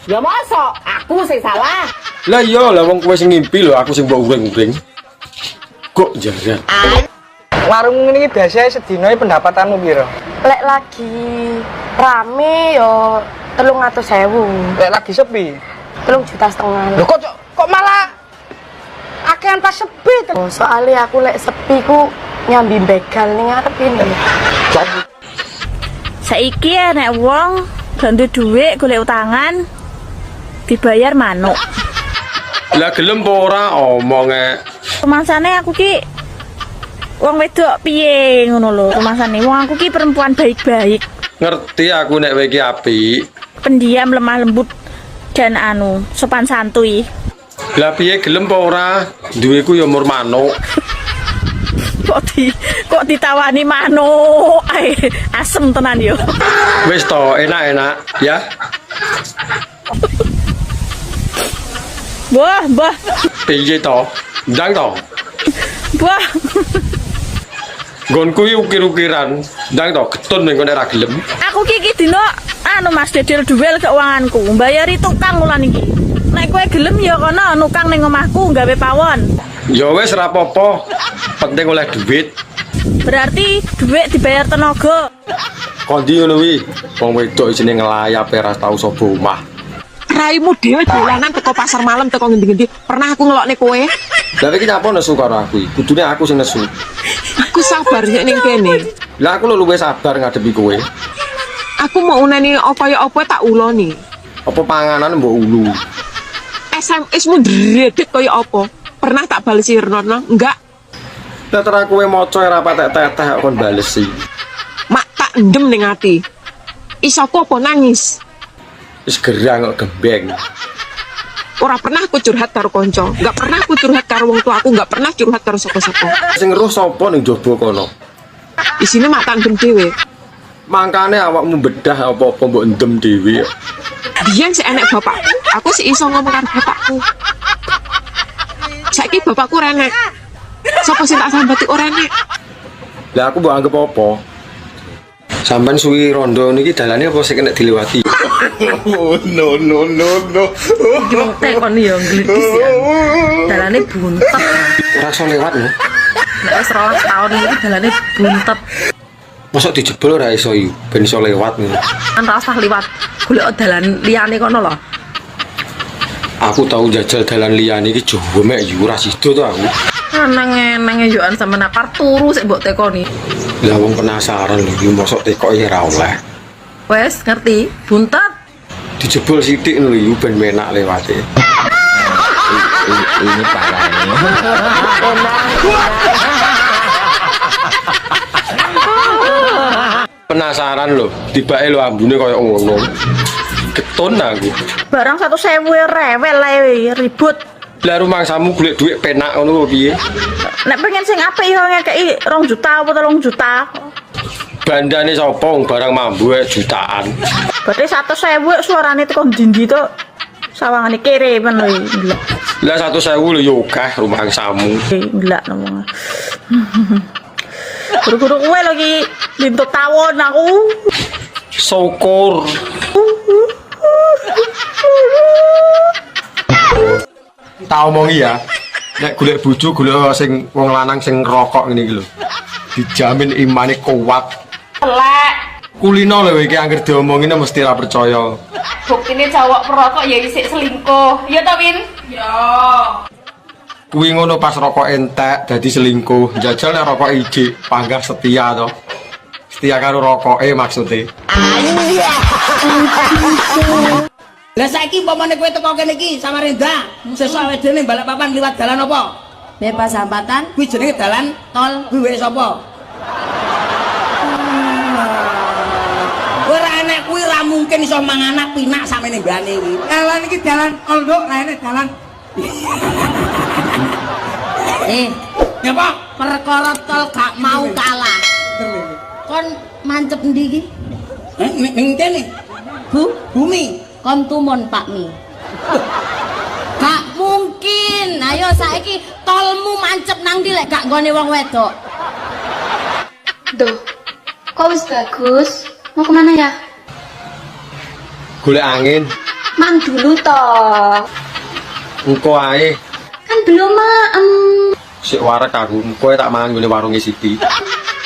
Ya mosok aku sing salah. Lah iya, lah wong kowe sing ngimpi lho, aku sing mbok uring-uring. Kok jaran. Warung ini biasanya sedina pendapatanmu piro? Lek lagi rame yo 300.000. Lek lagi sepi 3,5 juta. Lho kok malah akehan pas sepi to? Oh, soalnya aku lek sepi ku nyambi begal ning ngarep ini. Saiki nek wong ganti dhuwit golek utangan dibayar manuk. Lah gelem apa ora omonge. Rumangsane aku ki wong wedok piye ngono lho. Rumangsane wong aku ki perempuan baik-baik. Ngerti aku nek kowe iki apik. Pendiam, lemah lembut dan sopan santuy. Lah piye gelem apa ora? Duweku ya mur manuk. Kok ditawani manuk. Asem tenan yo. Wis to, enak-enak ya. Mbah. Piye to? Ndang to? Mbah. Nggonku iki ukir-ukiran. Ndang to getun ning kene ra gelem. Aku ki dino Mas dedel duel keuanganku. Mbayari tukang ulan iki. Nek kowe gelem ya kono nukang ning omahku gawe pawon. Ya wis ra apa-apa. Penting oleh duit. Berarti duit dibayar tenaga. Kondi ngono kuwi. Wong wedok isine ngelayap ora tau sapa omah. Raimu dhewe dolanan teko pasar malam teko ngendi-ngendi. Pernah aku ngelokne kowe? Lah iki nyapa nesu karo aku iki? Kudune aku sing nesu. Aku sabar sik ning kene. Lah aku lho luwih sabar ngadepi kowe. Aku mau uneni apa ya apa tak uloni. Apa panganan mbok ulu? SMS-mu dredeg kaya apa? Pernah tak balesi Rono? Enggak. Lah terus kowe maca ora patek-teteh kon balesi. Mak tak endem ning ati. Isoku apa nangis? Wis gerang kok gembeng. Ora pernah aku curhat karo kanca, enggak pernah aku curhat karo wong tuaku, enggak pernah curhat karo sapa-sapa. Sing ngeruh sapa ning jaba kono? Isine mak tak endem dhewe. Mangkane awakmu bedah apa-apa mbok endem dhewe. Biyen sik enek bapakku, aku sik iso ngomong karo bapakku. Saiki bapakku renek. Sapa sing tak sambati ora enek? Lah aku mbok anggap apa? Sampeyan suwi rondo niki dalane apa sing kena dilewati? No. Iki wong tekon ya ngledis ya. Dalane buntet. Ora iso lewat lho. Nek wis 12 tahun iki dalane buntet. Mosok dijebol ora iso iki ben iso lewat ngono. Kan ora usah liwat. Golek dalan liyane kono lho. Aku tau jajal dalan liyane iki jomek yo ora sida to aku. Nang yoan sampe nakar turu sik mbok tekoni. Lah wong penasaran lho iki mosok tekoke ora oleh. Wes ngerti, buntet. Dijebol sithik lho iki ben menak lewate. Ini parahnya. Penasaran lho, tibake lho ambune kaya ngono. Keton aku. Barang 1.000 rewel ae ribut. Lah rumangsamu golek dhuwit penak ngono lho piye? Nek pengen sing apik yo ngekeki 2 juta apa 3 juta. Bandane sapa wong barang mambu jutaan. Berarti 100.000 suarane teko ndi-ndi to. Sawangane kere men lho. Lah 100.000 lho yo akeh rumangsamu. Ndelak ngomong. Guru-guru kowe lho iki lintut tawon aku. Syukur. Tak omongi ya. Nek golek bojo golek sing wong lanang sing rokok ngene iki lho. Dijamin imane kuat. Elek. Kulino lho iki anggere diomongine mesti ora percaya. Buktine cowok perokok ya isik selingkuh. Ya to, Win? Ya. Kuwi ngono pas rokok entek dadi selingkuh. Jajal nek rokok ijik panggah setia to. Setia karo rokoke maksude. Lah saiki umpamane kowe teko kene iki Samarinda, sesuk awake dhewe balap papan liwat dalan apa? Bebas hambatan. Kuwi jenenge dalan Tol. kuwi wis apa? Ora enek kuwi ra mungkin iso manganak pinak samene mbane iki. Dalan iki dalan tol nduk, raine dalan. Ya Pak, perkara tol gak mau kalah. Kon mancep ndi iki? Ning kene. Bumi. Kon tumon Pak Mi. Gak mungkin. Ayo saiki tolmu mancep nang ndi lek gak nggone wong wedok. Duh, kok wis bagus? Mau kemana ya? Golek angin. Mang dulu toh. Engko ae. Kan belum maem. Sik warek aku, kowe tak mangan ngene warunge Siti.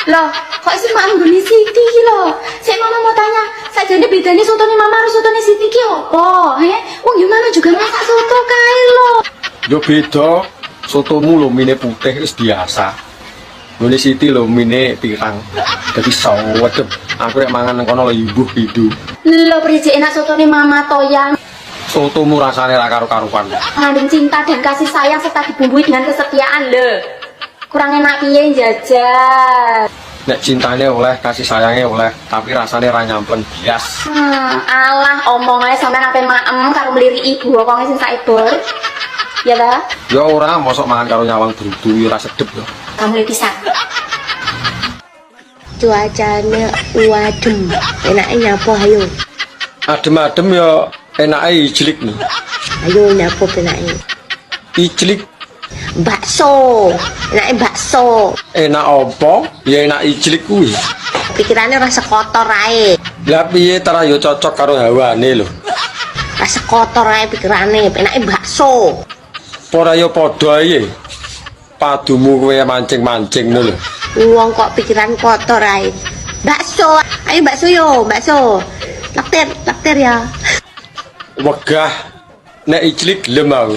Loh, kok sih maem guni Siti iki lho? Sik mama mau tanya, sajane bedane sotone mama karo sotone Siti ki opo? Wong yo mama juga masak soto kae lho. Yo beda. Sotomu lho mine putih wis biasa. Ngene Siti lho mine pirang. Dadi sawet. Aku nek mangan nang kono lho imbuh pidu. Lho prije enak sotone mama toyang. Sotomu rasane ra karo-karuan. Mengandung cinta dan kasih sayang serta dibumbui dengan kesetiaan lho. Kurang enak piye jajal. Nek cintane oleh, kasih sayangnya oleh, tapi rasane ra nyampleng bias. Alah omongane sampean ape maem karo mliri ibu wong sing saebor. Ya ta? Ya ora mosok mangan karo nyawang brutu ora sedep lho. Kamu pisan. Cuacane wadem. Enake nyapo ayo. Adem-adem ya enake ijlik nih. Ayo nyapo enake. Ijlik bakso. Enake bakso. Enak apa? Ya enak ijlik kuwi. Pikirane rasa kotor ae. Lah piye tara ya cocok karo hawane lho. Rasa kotor ae pikirane, enake bakso. Ora ya padha ae. Padumu kowe mancing-mancing ngono lho. Wong kok pikiran kotor ae. Bakso. Ayo bakso yo, bakso. Taktir ya. Wegah nek ijlik gelem aku.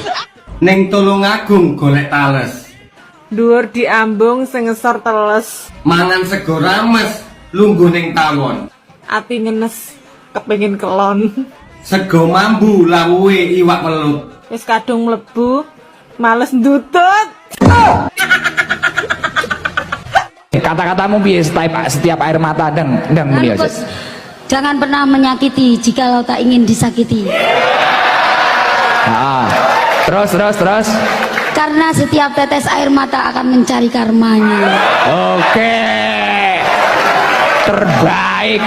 Ning Tulungagung golek tales. Dhuwur diambung sing ngesor teles. Mangan sego rames lungguh ning tawon. Ati ngenes kepengin kelon. Sego mambu lawuhe iwak welut. Wis kadung mlebu, males ndutut. Kata-katamu piye setiap air mata ndeng muni aja. Jangan pernah menyakiti jikalau tak ingin disakiti. Terus. Karena setiap tetes air mata akan mencari karmanya. Oke. Terbaik.